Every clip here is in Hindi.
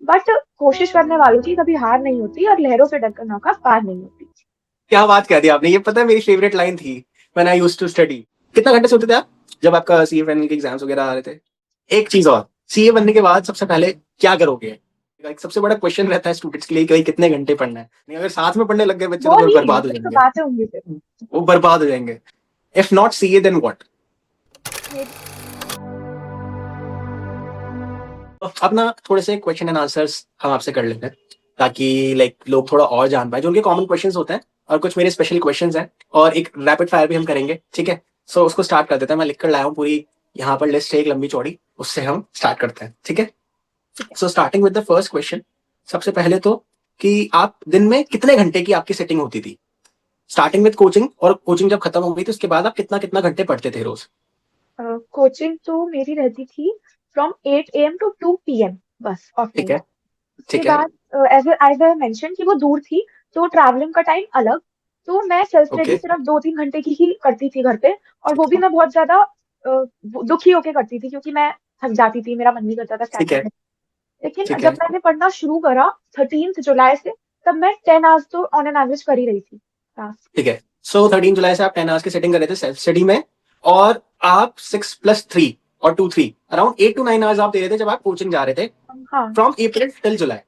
बट कोशिश करने वालों की कभी हार नहीं होती और लहरों से डरकर नौका पार नहीं होती। क्या बात कह दी आपने, ये पता है मेरी फेवरेट लाइन थी when I used to study. कितना घंटे सोते थे आप जब आपका सीए फाइनल के एग्जाम्स वगैरह आ रहे थे? एक चीज और, सीए बनने के बाद सबसे पहले क्या करोगे? एक सबसे बड़ा क्वेश्चन रहता है स्टूडेंट्स के लिए कि भाई कितने घंटे पढ़ना है। नहीं, अगर साथ में पढ़ने लग गए बच्चे तो वो फिर नहीं, बर्बाद हो वही तो जाएंगे। बातें होंगी फिर। वो बर्बाद हो जाएंगे। If not CA then what? मेरी अब ना थोड़े से क्वेश्चन एंड आंसर्स हम आपसे कर लेते हैं, ताकि लाइक लोग थोड़ा और जान पाए जो उनके कॉमन क्वेश्चंस होते हैं, और कुछ मेरे स्पेशल क्वेश्चंस हैं, और एक रैपिड फायर भी हम करेंगे, ठीक है? सो उसको स्टार्ट कर देते हैं। मैं लिख कर लाया हूँ पूरी, यहाँ पर लिस्ट है एक लंबी चौड़ी, उससे हम स्टार्ट करते हैं, ठीक है? ठीक है। So starting with the first question. सबसे पहले तो कि आप दिन में कितने घंटे की आपकी सेटिंग होती थी, स्टार्टिंग विद कोचिंग, और कोचिंग जब खत्म हो गई थी उसके बाद आप कितना कितना घंटे पढ़ते थे रोज? कोचिंग तो मेरी रहती थी फ्रॉम 8 AM टू 2 PM, बस ठीक ऑफलाइन। है। उसके ठीक है। बाद एज एज आई मेंशन कि वो दूर थी, तो ट्रैवलिंग का टाइम अलग। तो मैं सेल्फ ओके। स्टडी सिर्फ 2-3 घंटे की ही करती थी घर पे, और वो भी मैं बहुत ज्यादा दुखी होके करती थी क्योंकि मैं थक जाती थी, मेरा मन नहीं करता था ठीक स्टार्टिंग है। में। लेकिन ठीक जब है। मैंने पढ़ना शुरू करा 13 जुलाई से, तब मैं 10 आवर्स तो ऑन एन एवरेज कर ही रही थी क्लास। ठीक है। सो 13 जुलाई से आप 10 आवर्स की सेटिंग कर रहे थे सेल्फ स्टडी में, और आप 6 + 3 और 2 3 अराउंड 8 to 9 आवर्स आप दे रहे थे जब आप कोचिंग जा रहे थे, हाँ, फ्रॉम अप्रैल टिल जुलाई। वो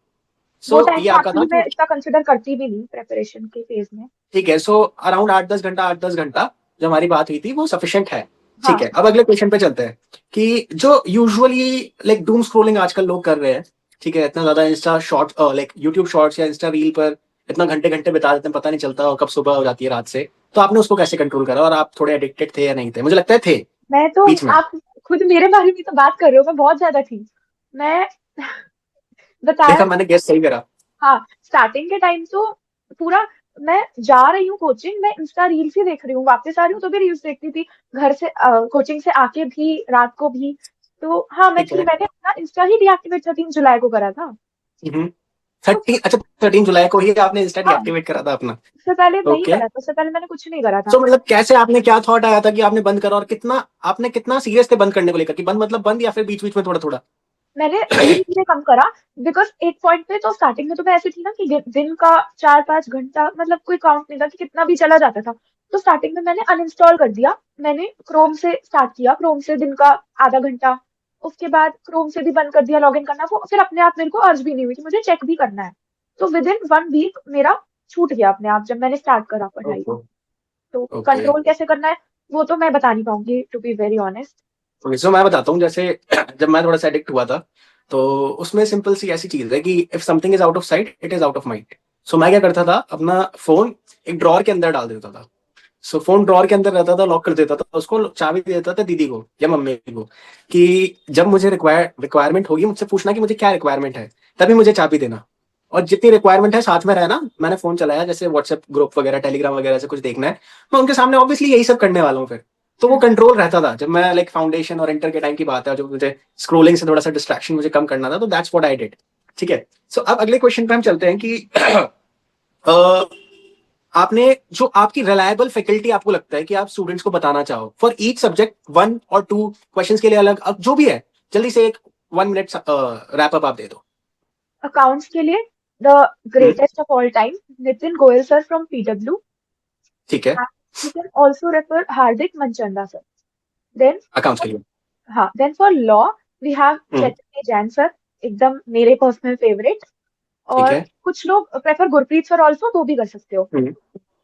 सो टाइम ये तो आपका था एक्चुअली मैं कि इतना कंसिडर करती भी नहीं प्रेपरेशन के फेज में। ठीक है, सो अराउंड 8 10 घंटा, 8 10 घंटा जो हमारी बात हुई थी वो सफिशियंट है। ठीक हाँ, है, अब अगले क्वेश्चन पे चलते हैं कि जो यूजुअली लाइक डूम स्क्रोलिंग आजकल लोग कर रहे हैं, ठीक है, इतना ज्यादा Insta short like YouTube shorts या इंस्टा रील पर इतना घंटे घंटे बिता देते हैं, पता नहीं चलता और कब सुबह हो जाती है रात से। तो आपने उसको कैसे कंट्रोल करा, और आप थोड़े एडिक्टेड थे या नहीं थे? मुझे लगता है थे मैं तो, बीच में। आप खुद मेरे बारे में तो बात कर रहे हो, मैं बहुत ज्यादा थी। मैं बताया देखा, ना। मैंने गेस सही करा। हाँ, स्टार्टिंग के टाइम तो पूरा, मैं जा रही हूँ कोचिंग, मैं इंस्टा रील्स ही देख रही हूँ, वापस आ रही हूँ तो भी रील्स देखती थी, घर से कोचिंग से आके भी, रात को भी। तो हाँ, मैं ठीक थी, है। मैंने अपना इंस्टा ही डीएक्टिवेट 13 जुलाई को करा था। तो 13 जुलाई को ही आपने इंस्टा हाँ, डीएक्टिवेट करा था अपना? उससे पहले नहीं ओके। करा था, उससे पहले मैंने कुछ नहीं करा था। सो मतलब कैसे, आपने क्या थॉट आया था कि आपने बंद करा, और कितना आपने कितना सीरियस थे बंद करने को लेकर, कि बंद मतलब बंद, या फिर बीच बीच में थोड़ा थोड़ा? मैंने धीरे धीरे कम करा, बिकॉज एक पॉइंट पे तो स्टार्टिंग में तो मैं ऐसी थी ना कि दिन का 4-5 घंटा, मतलब कोई काउंट नहीं था कि कितना भी चला जाता था। तो स्टार्टिंग में मैंने अनइंस्टॉल कर दिया, मैंने क्रोम से स्टार्ट किया, क्रोम से दिन का आधा घंटा। उसके बाद क्रोम से भी बंद कर दिया लॉग इन करना, वो फिर अपने आप मेरे को अर्ज भी नहीं हुई कि मुझे चेक भी करना है। तो विद इन 1 वीक मेरा छूट गया अपने आप, जब मैंने स्टार्ट करा पढ़ाई। ओके। तो ओके। कंट्रोल कैसे करना है, वो तो मैं बता नहीं पाऊंगी, to be very honest. Okay, so मैं बताता हूँ। जैसे जब मैं थोड़ा सा एडिक्ट हुआ था, तो उसमें सिंपल सी ऐसी चीज है कि if something is out of sight it is out of mind. So मैं क्या करता था, अपना फोन एक ड्रॉर के अंदर डाल देता था। सो फोन ड्रॉर के अंदर रहता था, लॉक कर देता था उसको, चाबी दे देता था दीदी को या मम्मी को, कि जब मुझे रिक्वायरमेंट होगी मुझसे पूछना कि मुझे क्या रिक्वायरमेंट है, तभी मुझे चाबी देना। और जितनी रिक्वायरमेंट है साथ में रहना। मैंने फोन चलाया, जैसे व्हाट्सएप ग्रुप वगैरह, टेलीग्राम वगैरह से कुछ देखना है, मैं उनके सामने ऑब्वियसली यही सब करने वाला हूँ फिर। तो वो कंट्रोल रहता था जब मैं लाइक फाउंडेशन और इंटर के टाइम की बात है, जो मुझे स्क्रोलिंग से थोड़ा सा डिस्ट्रैक्शन मुझे कम करना था, तो दैट्स व्हाट आई डिड। ठीक है। सो अब अगले क्वेश्चन पे हम चलते हैं कि अ, आपने जो आपकी रिलायबल फैकल्टी आपको लगता है कि आप स्टूडेंट्स को बताना चाहो फॉर ईच सब्जेक्ट, 1 और 2 क्वेश्चंस के लिए अलग, अब जो भी है, जल्दी से एक 1 मिनट रैप अप आप दे दो। अकाउंट्स के लिए the hmm. Greatest of all time, Nitin Goyal sir from PW. ठीक है। You can also refer Hardik Manchanda sir. Then, accounts के लिए। हाँ, then for law we have hmm. Chaitanya Jain sir, एकदम मेरे पर्सनल फेवरेट। ठीक और है। कुछ लोग प्रेफर गुरप्रीत सर ऑल्सो, वो भी कर सकते हो। हम्म।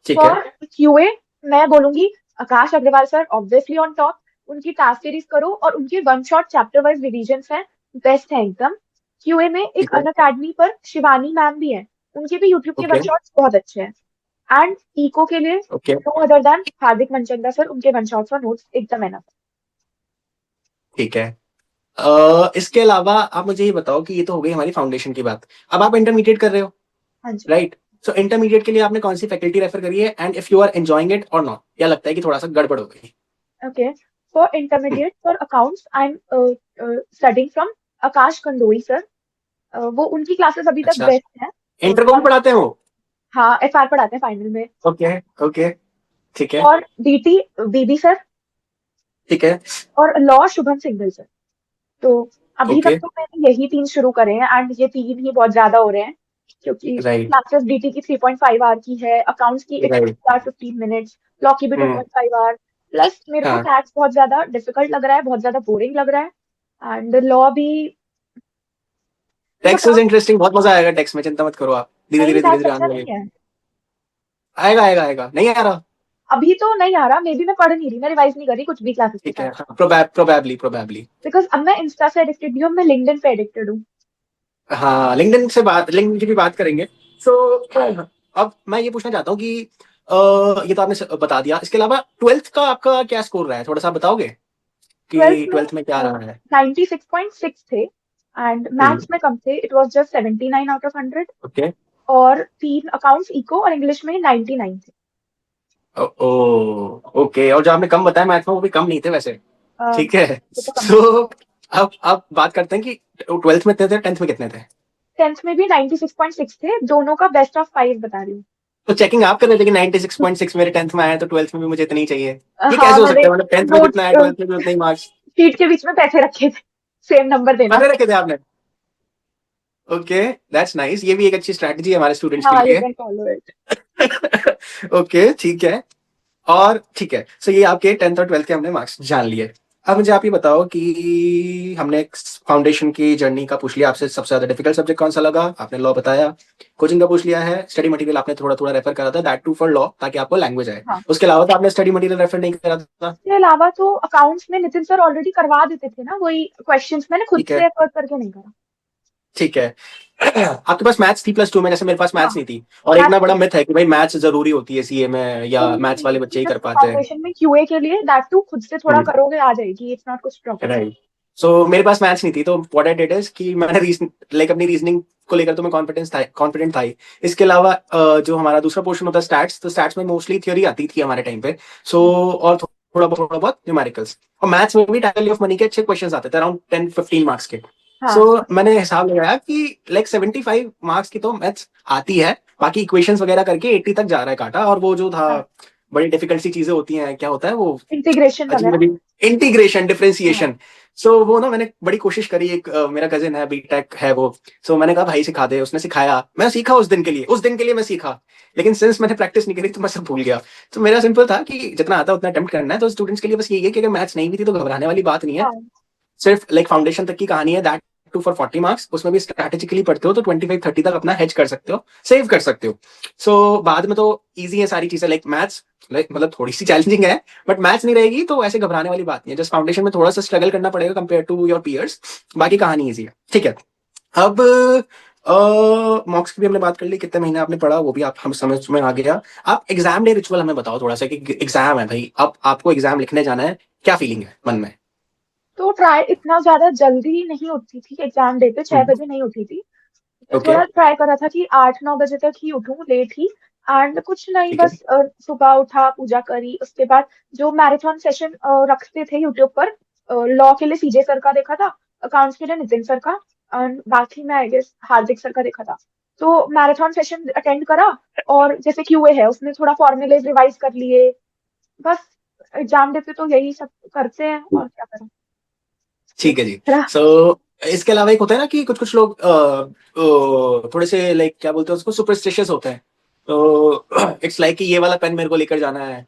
ठीक है। फॉर क्यूए मैं बोलूंगी Akash Agarwal sir obviously on top. उनकी टास्क सीरीज करो और उनके one shot chapter wise revision हैं, बेस्ट है एकदम। क्यूए में एक ठीक है। अन अकेडमी पर शिवानी मैम भी है, उनके भी यूट्यूब के वन ओके। शॉट्स बहुत अच्छे हैं। एंड इको के लिए ओके। नो अदर देन हार्दिक मनचंदा सर, उनके वन शॉट्स और नोट्स एकदम एनफ। ठीक है। इसके अलावा आप मुझे ये बताओ कि ये तो हो गई हमारी फाउंडेशन की बात। अब आप इंटरमीडिएट कर रहे हो, हाँ जी। राइट? सो इंटरमीडिएट के लिए आपने कौन सी फैकल्टी रेफर करी है, and if you are enjoying it और नॉट, या लगता है कि थोड़ा सा गड़बड़ हो गई? Okay, for intermediate for accounts I am studying from Aakash Kandoi sir. वो उनकी क्लासेस अभी तक अच्छा। बेस्ट है। इंटर को भी और पढ़ाते हैं वो? हाँ, एफआर पढ़ाते हैं फाइनल में। ओके। ओके। ठीक है। और डीटी बीबी सर। ठीक है। और लॉ शुभम सिंघल सर। तो अभी तक ओके, तो मैंने यही 3 शुरू करे हैं एंड ये 3 ही बहुत ज़्यादा हो रहे हैं, क्योंकि राइट, क्लासेस डीटी की 3.5 आवर की है, अकाउंट्स की it's right. 2 hour 15 minutes, law की भी हुँ, 2.5 आवर, प्लस मेरे को हाँ। टैक्स बहुत ज़्यादा डिफिकल्ट लग रहा है, बहुत ज़्यादा बोरिंग लग रहा है एंड लॉ भी मतलब टेक्स्ट इज़ इंटरेस्टिंग, बहुत मज़ा आएगा टेक्स्ट में, चिंता मत करो आप। नहीं धीरे-धीरे, टैक्स धीरे-धीरे अच्छा आने लगेगा। नहीं है। आएगा, आएगा, आएगा। नहीं आ रहा? अभी तो नहीं आ रहा, मे बी मैं पढ़ नहीं रही, मैं रिवाइज नहीं कर रही कुछ भी क्लासेस के ठीक है, साथ, हाँ, प्रोबैबली, प्रोबैबली। बिकॉज अब मैं इंस्टा से एडिक्टेड भी हूँ, मैं लिंक्डइन पे एडिक्टेड हूँ। हाँ, लिंक्डइन की भी बात करेंगे। सो अब मैं ये पूछना चाहता हूँ कि ये तो आपने बता दिया। इसके अलावा 12th का आपका क्या स्कोर रहा है? थोड़ा सा बताओगे ट्वेल्थ कि में 12th में क्या रहा है? 96.6 थे एंड हुँ, मैथ्स में कम थे, it was just 79 out of 100, okay. और 3 अकाउंट्स इको और इंग्लिश में 99 थे। ओके, और जो आपने कम बताया मैथ में वो भी कम नहीं थे वैसे। ठीक है। वो तो कम सो अब बात करते हैं कि 12th में कितने थे, 10th में कितने थे? 10th में भी 96.6 थे, दोनों का बेस्ट ऑफ 5 बता रही हूँ। तो चेकिंग आप कर रहे थे कि 96.6 मेरे 10th में आया तो 12th में भी मुझे इतने ही चाहिए। ये कैसे हाँ हो मैंने सकता है? मतलब 10th में नोट्स जितना आया 12th में भी उतने ही मार्क्स। शीट के बीच में पैसे रखे थे, सेम नंबर देना। पकड़ रखे थे आपने? Okay, that's nice. ये भी एक अच्छी स्ट्रैटेजी है हमारे स्टूडेंट्स के हाँ यू लिए। Can follow it. ओके, ठीक है। और ठीक है, सो ये आपके 10th और 12th के हमने मार्क्स जान लिए। अब मुझे आप ये बताओ कि हमने फाउंडेशन की जर्नी का पूछ लिया आपसे, सबसे ज्यादा डिफिकल्ट सब्जेक्ट कौन सा लगा, आपने लॉ बताया। कोचिंग का पूछ लिया है, स्टडी मटेरियल आपने थोड़ा थोड़ा रेफर करा था, दैट टू फॉर लॉ, ताकि आपको लैंग्वेज आए। हाँ उसके अलावा तो आपने स्टडी मटेरियल रेफर नहीं करा था। इसके अलावा तो अकाउंट्स में नितिन सर ऑलरेडी करवा देते थे ना वही क्वेश्चंस, मैंने खुद ठीक है, से एफर्ट करके नहीं करा। ठीक है। आपके पास मैथ्स थी प्लस 2 में, जैसे मेरे पास हाँ मैथ्स नहीं थी। और एक मैथ्स ना बड़ा थी, मिथ है कि भाई मैथ्स जरूरी होती है सीए में, या मैथ्स वाले बच्चे ही कर पाते हैं। फाउंडेशन में क्यूए के लिए दैट टू खुद से थोड़ा करोगे आ जाएगी, इट्स नॉट कुछ प्रॉब्लम। राइट। सो मेरे पास मैथ्स नहीं थी, तो व्हाट आई डिड इज कि मैंने रीजन लाइक अपनी रीजनिंग को लेकर तो मैं कॉन्फिडेंट था ही। इसके अलावा जो हमारा दूसरा पोर्शन होता है स्टैट्स, तो स्टैट्स में मोस्टली थ्योरी आती थी हमारे टाइम पे। सो और थोड़ा बहुत न्यूमेरिकल्स, और मैथ्स में भी टाइटल ऑफ मनी के अच्छे क्वेश्चंस आते थे, अराउंड 10-15 मार्क्स के। सो हाँ मैंने हिसाब लगाया कि लाइक 75 मार्क्स की तो मैथ्स आती है, बाकी इक्वेशंस वगैरह करके 80 तक जा रहा है काटा। और वो जो था, हाँ बड़ी डिफिकल्ट सी चीजें होती हैं, क्या होता है वो, इंटीग्रेशन अजीब वगैरह। अजीब, इंटीग्रेशन, हाँ डिफरेंशिएशन। सो वो ना मैंने बड़ी कोशिश करी। एक मेरा कजिन है, बीटेक है वो। सो मैंने कहा भाई सिखा दे, उसने सिखाया, मैं सीखा उस दिन के लिए मैं सीखा। लेकिन सिंस मैंने प्रैक्टिस नहीं करी तो मैं सब भूल गया। तो मेरा सिंपल था कि जितना आता है उतना अटेम्प्ट करना है। तो स्टूडेंट्स के लिए बस यही है कि अगर मैथ्स नहीं भी थी तो घबराने वाली बात नहीं है। हाँ सिर्फ लाइक फाउंडेशन तक की कहानी है, दैट टू फॉर 40 मार्क्स। उसमें भी स्ट्रैटेजिकली पढ़ते हो तो 25-30 तक अपना हेज कर सकते हो, सेव कर सकते हो। सो बाद में तो ईजी है सारी चीजें, लाइक मैथ्स लाइक मतलब थोड़ी सी चैलेंजिंग है, बट मैथ्स नहीं रहेगी तो ऐसे घबराने वाली बात नहीं है। जस्ट फाउंडेशन में थोड़ा सा स्ट्रगल करना पड़ेगा कंपेयर टू योर पीयर्स, बाकी कहानी ईजी है। ठीक है। अब मॉक्स की भी हमने बात कर ली, कितने महीने आपने पढ़ा वो भी आप हम समझ में आ गया। आप एग्जाम डे रिचुअल हमें बताओ थोड़ा सा, कि एग्जाम है भाई, अब आपको एग्जाम लिखने जाना है, क्या फीलिंग है मन में? तो ट्राई इतना ज्यादा जल्दी नहीं उठती थी एग्जाम डे पे, 6 बजे नहीं उठी थी। ओके, थोड़ा ट्राई करा था कि 8-9 बजे तक ही उठूं, लेट ही। एंड कुछ नहीं, ठीक है। बस सुबह उठा, पूजा करी, उसके बाद जो मैराथन सेशन रखते थे यूट्यूब पर, लॉ के लिए सीजे सर का देखा था, अकाउंट्स के लिए नितिन सर का, एंड बाकी मैं आई गेस हार्दिक सर का देखा था। तो मैराथन सेशन अटेंड करा, और जैसे क्यूए है उसमें थोड़ा फॉर्मूलेज रिवाइज कर लिए, बस। एग्जाम डे पे तो यही सब करते हैं, और क्या करें। ठीक है जी। रहा। सो इसके अलावा एक होता है ना कि कुछ कुछ लोग थोड़े से लाइक क्या बोलते हैं उसको, सुपरस्टिशियस होते हैं। तो इट्स लाइक कि ये वाला पेन मेरे को लेकर जाना है,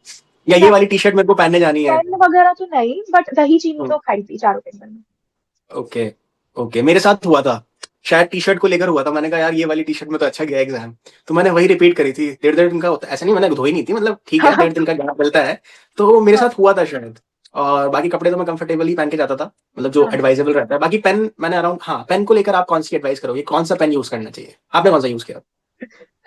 या ये वाली टी शर्ट मेरे को पहनने जानी है। पेन वगैरह तो नहीं, बट दही चीनी तो खाई थी चारों पेपर में। ओके, ओके, मेरे साथ हुआ था। शायद टी शर्ट को लेकर हुआ था, मैंने कहा यार ये वाली टी शर्ट में तो अच्छा गया एग्जाम। तो मैंने वही रिपीट करी थी। 1.5 दिन का होता है, ऐसा नहीं मैंने धोई नहीं थी, मतलब ठीक है 1.5 दिन का गैप मिलता है। तो मेरे हाँ साथ हुआ था शायद। और बाकी कपड़े तो मैं कंफर्टेबल ही पहन के जाता था, मतलब जो हाँ। एडवाइजेबल रहता है। बाकी पेन मैंने अराउंड, हाँ, पेन को लेकर आप कौन सी एडवाइस करोगे, कौन सा पेन यूज करना चाहिए? आपने कौन सा यूज किया?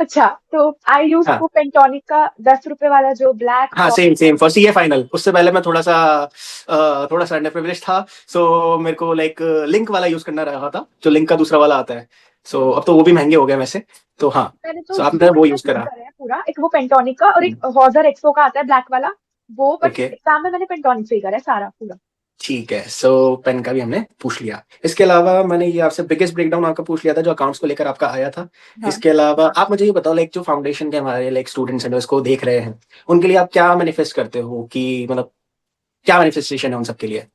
अच्छा, तो आई यूज हाँ, टू पेंटोनिक का 10 रुपए वाला जो ब्लैक हाँ, same same for CA final. उससे पहले मैं थोड़ा सा अंडर प्रिविलेज था। सो मेरे को लाइक लिंक वाला यूज करना रहा था, जो लिंक का दूसरा वाला आता है। सो अब तो वो भी महंगे हो गए वैसे। तो हाँ, मैंने तो सो आपने 2 वो पेन यूज यूज करा। करा है पूरा, एक वो पेंटोनिक का और एक हॉजर एक्सो का आता है ब्लैक वाला, वो। बट ओके, एग्जाम में मैंने पेंटोनिक से ही करा है सारा पूरा। ठीक है। सो पेन का भी हमने पूछ लिया। इसके अलावा मैंने ये आपसे बिगेस्ट ब्रेकडाउन आपका पूछ लिया था जो अकाउंट्स को लेकर आपका आया था। हाँ। इसके अलावा आप मुझे ये बताओ, लाइक जो फाउंडेशन के हमारे लाइक स्टूडेंट्स हैं जो इसको देख रहे हैं, उनके लिए आप क्या मैनिफेस्ट करते हो कि मतलब क्या मैनिफेस्टेशन है उन सबके लिए?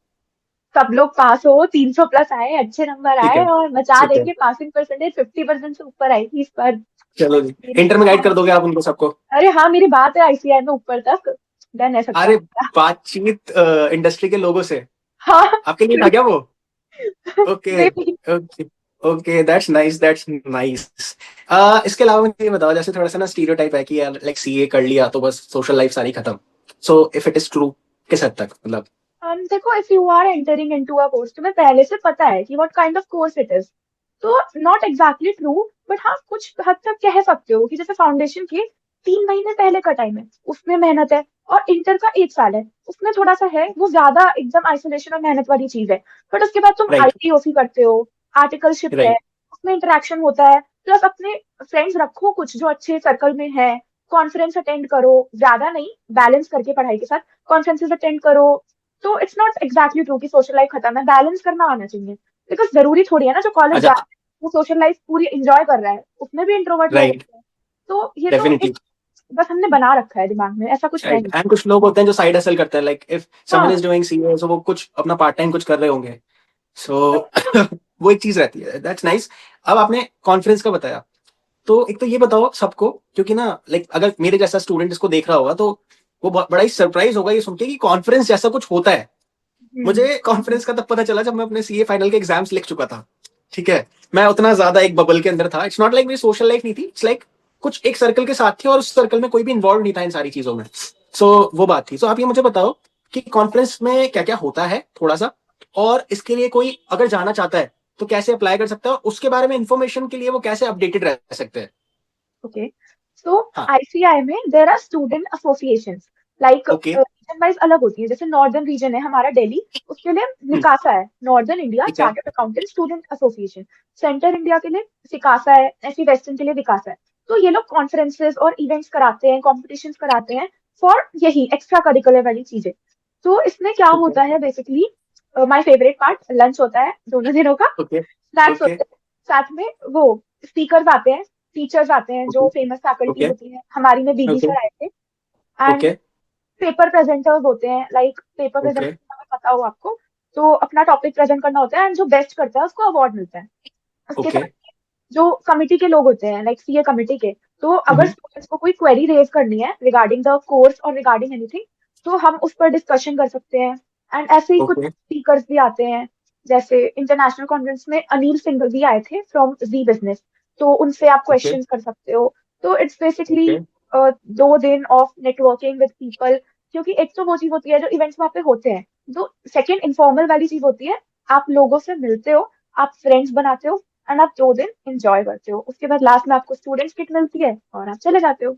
सब लोग पास हो, 300 प्लस आए, अच्छे नंबर ठीक आए है, और मचा ठीक है, देंगे। पासिंग परसेंटेज 50% से ऊपर आई थी इस बार चलो जी। मेरी। इंटर में गाइड कर दोगे आप उनको सबको? अरे हाँ, मेरी बात है आईसीआई में ऊपर तक, डन है सबका अरे, हमारा। बातचीत इंडस्ट्री के लोगों से हाँ। आपके लिए था क्या वो? Okay, Maybe। Okay, okay, that's nice, that's nice. इसके अलावा मुझे ये बताओ, जैसे थोड़ा सा ना स्टीरियोटाइप है कि यार लाइक सीए कर लिया तो बस सोशल लाइफ सारी खत्म। So if it is true, किस हद तक मतलब? देखो, if you are entering into a course, तुम्हें पहले से पता है कि what kind of course it is, तो नॉट एग्जैक्टली ट्रू, बट हाँ कुछ हद तक कह सकते हो कि जैसे फाउंडेशन के 3 महीने पहले का टाइम है, उसमें मेहनत है, और इंटर का 1 साल है, उसमें थोड़ा सा है, वो ज्यादा एकदम आइसोलेशन और मेहनत वाली चीज है। बट उसके बाद तुम राइट, आईटीओसी करते हो, आर्टिकलशिप है, राइट। उसमें इंटरेक्शन होता है, प्लस अपने फ्रेंड्स रखो कुछ जो अच्छे सर्कल में है, कॉन्फ्रेंस अटेंड करो, ज्यादा नहीं, बैलेंस करके पढ़ाई के साथ कॉन्फ्रेंसेस अटेंड करो। तो इट्स नॉट एग्जैक्टली ट्रू कि सोशल लाइफ खत्म है, बैलेंस करना आना चाहिए। बिकॉज जरूरी थोड़ी है ना जो कॉलेज जा अच्छा, रहा है वो सोशल लाइफ पूरी एंजॉय कर रहा है, उसमें भी इंट्रोवर्ट लोग राइट, होते हैं। तो ये तो डेफिनेटली। एक बस हमने बना रखा है दिमाग में, ऐसा कुछ है राइट, नहीं। एंड कुछ लोग होते हैं जो साइड हसल करते हैं, लाइक इफ समवन हाँ। इज डूइंग सीए सो वो कुछ अपना पार्ट टाइम कुछ कर रहे होंगे। सो वो एक चीज रहती है, दैट्स नाइस। अब आपने कॉन्फ्रेंस का बताया, तो एक तो ये बताओ सबको, क्योंकि ना लाइक अगर मेरे जैसा स्टूडेंट इसको देख रहा होगा तो वो बड़ा ही सरप्राइज होगा ये सुन के कि कॉन्फ्रेंस जैसा कुछ होता है। हम्म। मुझे कॉन्फ्रेंस का तब पता चला जब मैं अपने सीए फाइनल के एग्जाम्स लिख चुका था। ठीक है, मैं उतना ज्यादा एक बबल के अंदर था, इट्स नॉट लाइक मेरी सोशल लाइफ नहीं थी, इट्स लाइक कुछ एक सर्कल के साथ थे और उस सर्कल में कोई भी इन्वॉल्व नहीं था इन सारी चीजों में। सो वो बात थी। सो आप ये मुझे बताओ कि कॉन्फ्रेंस में क्या क्या होता है थोड़ा सा, और इसके लिए कोई अगर जाना चाहता है तो कैसे अप्लाई कर सकता है, और उसके बारे में इंफॉर्मेशन के लिए वो कैसे अपडेटेड रह सकते हैं? ओके, सो हाँ। आईसीआई में there are student association, like okay. Region wise अलग होती है। जैसे नॉर्दर्न रीजन है हमारा दिल्ली, उसके लिए हम्म, निकासा है, नॉर्दर्न इंडिया ठीक है। Chartered accountant student association. Centre India के लिए सिकासा है, ऐसी वेस्टर्न के लिए विकासा है। तो ये लोग कॉन्फ्रेंसेस और इवेंट्स कराते हैं, कॉम्पिटिशन कराते हैं फॉर यही एक्स्ट्रा करिकुलर वाली चीजें। तो इसमें क्या ठीक है। होता है basically, my favourite part lunch होता है दोनों दिनों का, ओके, स्नैक्स ओके, होते हैं, साथ में वो स्पीकर्स आते हैं, टीचर्स आते हैं जो ओके, फेमस फैकल्टी ओके, होती है, हमारी में बीबी ओके, सर आए थे। एंड ओके, पेपर प्रेजेंटर्स होते हैं, लाइक पेपर ओके, प्रेजेंटेशन हमें पता हो आपको, तो अपना टॉपिक प्रेजेंट करना होता है, एंड जो बेस्ट करता है उसको अवार्ड मिलता है। उसके ओके। साथ जो कमिटी के लोग होते हैं, लाइक सीए कमिटी के, तो अगर हम्म, स्टूडेंट्स को कोई क्वेरी रेज करनी है रिगार्डिंग द कोर्स और रिगार्डिंग एनीथिंग, तो हम उस पर डिस्कशन कर सकते हैं। एंड ऐसे ही कुछ ओके, स्पीकर्स भी आते हैं, जैसे इंटरनेशनल कॉन्फ्रेंस में अनिल सिंघल भी आए थे फ्रॉम जी बिजनेस, तो उनसे आप ओके, क्वेश्चंस कर सकते हो। तो इट्स बेसिकली ओके, 2 दिन ऑफ नेटवर्किंग विद पीपल, क्योंकि एक तो वो चीज होती है जो इवेंट्स वहाँ पे होते हैं, जो सेकंड इनफॉर्मल वाली चीज होती है, आप लोगों से मिलते हो, आप फ्रेंड्स बनाते हो, एंड आप 2 दिन एंजॉय करते हो, उसके बाद लास्ट में आपको स्टूडेंट्स किट मिलती है और आप चले जाते हो।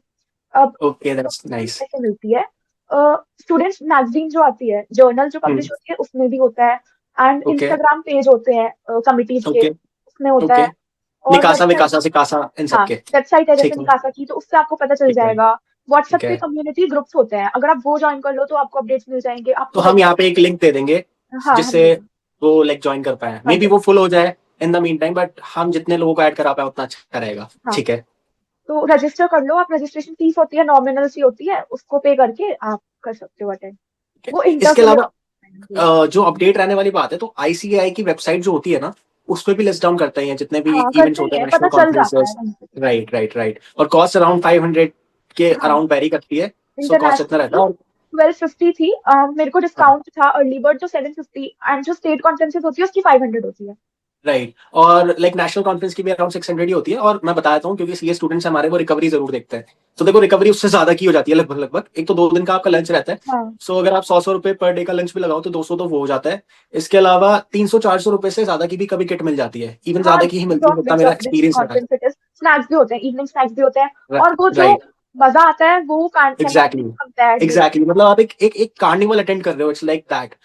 अब ओके, दैट्स नाइस। कैसे मिलती है, स्टूडेंट्स मैगजीन जो आती है, जर्नल जो हम्म, पब्लिश होती है, उसमें भी होता है। एंड ओके, इंस्टाग्राम पेज होते हैं कमिटीज के, ओके, उसमें होता ओके। है। और निकासा वेबसाइट, विकासा सिकासा इन सब हाँ, के। वेबसाइट है जैसे ठीक है, निकासा की, तो उससे आपको पता चल ठीक है, जाएगा। ठीक व्हाट्सएप पे है। कम्युनिटी ग्रुप्स होते हैं, अगर आप वो ज्वाइन कर लो तो आपको अपडेट्स मिल जाएंगे, तो आपको हम यहाँ पे वेबसाइट। एक लिंक दे देंगे हाँ, हम जिससे दे देंगे। वो लाइक ज्वाइन कर पाए, मे बी वो फुल हो जाए in the mean time, but हम जितने लोगों को ऐड करा पाए उतना अच्छा रहेगा। हाँ, ठीक है। तो रजिस्टर कर लो आप, रजिस्ट्रेशन फीस होती है, नॉमिनल सी होती है, उसको पे करके आप कर सकते हो अटेंड। ठीक वो है। इंटर इसके के लिए अलावा होती है। जो अपडेट रहने वाली बात है, तो आईसीएआई की वेबसाइट जो होती है ना, उस पर भी लिस्ट डाउन करते हैं जितने भी हाँ, इवेंट्स करते ही होते हैं, है, नेशनल पता चल जाता है कॉन्फ्रेंसेस। वहीं पे। Right, right, right. और कॉस्ट अराउंड 500 के हाँ, अराउंड वेरी करती है। सो कॉस्ट इंटरनेशनल इतना रहता की है। और 1250 थी, मेरे को हाँ, डिस्काउंट था अर्ली बर्ड तो 750, एंड जो स्टेट कॉन्फ्रेंसेस होती है उसकी 500 होती है। राइट। और लाइक नेशनल कॉन्फ्रेंस की भी अराउंड 600 ही होती है। और मैं बताता हूँ, क्योंकि सीए स्टूडेंट्स हमारे वो रिकवरी जरूर देखते हैं। तो देखो, रिकवरी उससे ज्यादा की हो जाती है, लगभग लगभग एक तो 2 दिन का आपका लंच रहता है। हाँ, सो अगर आप 100 रुपए पर डे का लंच भी लगाओ तो 200 तो वो हो जाता है। इसके अलावा 300-400 रुपए से ज्यादा की भी कभी किट मिल जाती है, इवन हाँ, ज्यादा की ही मिलती है, इतना मेरा which एक्सपीरियंस रहा conference it is, स्नैक्स भी होते हैं, इवनिंग स्नैक्स भी होते हैं। है। और वो जो राइट, मजा आता है वो can exactly, be compared with. Exactly. मतलब आप एक कार्निवल अटेंड कर रहे हो, इट्स लाइक दैट।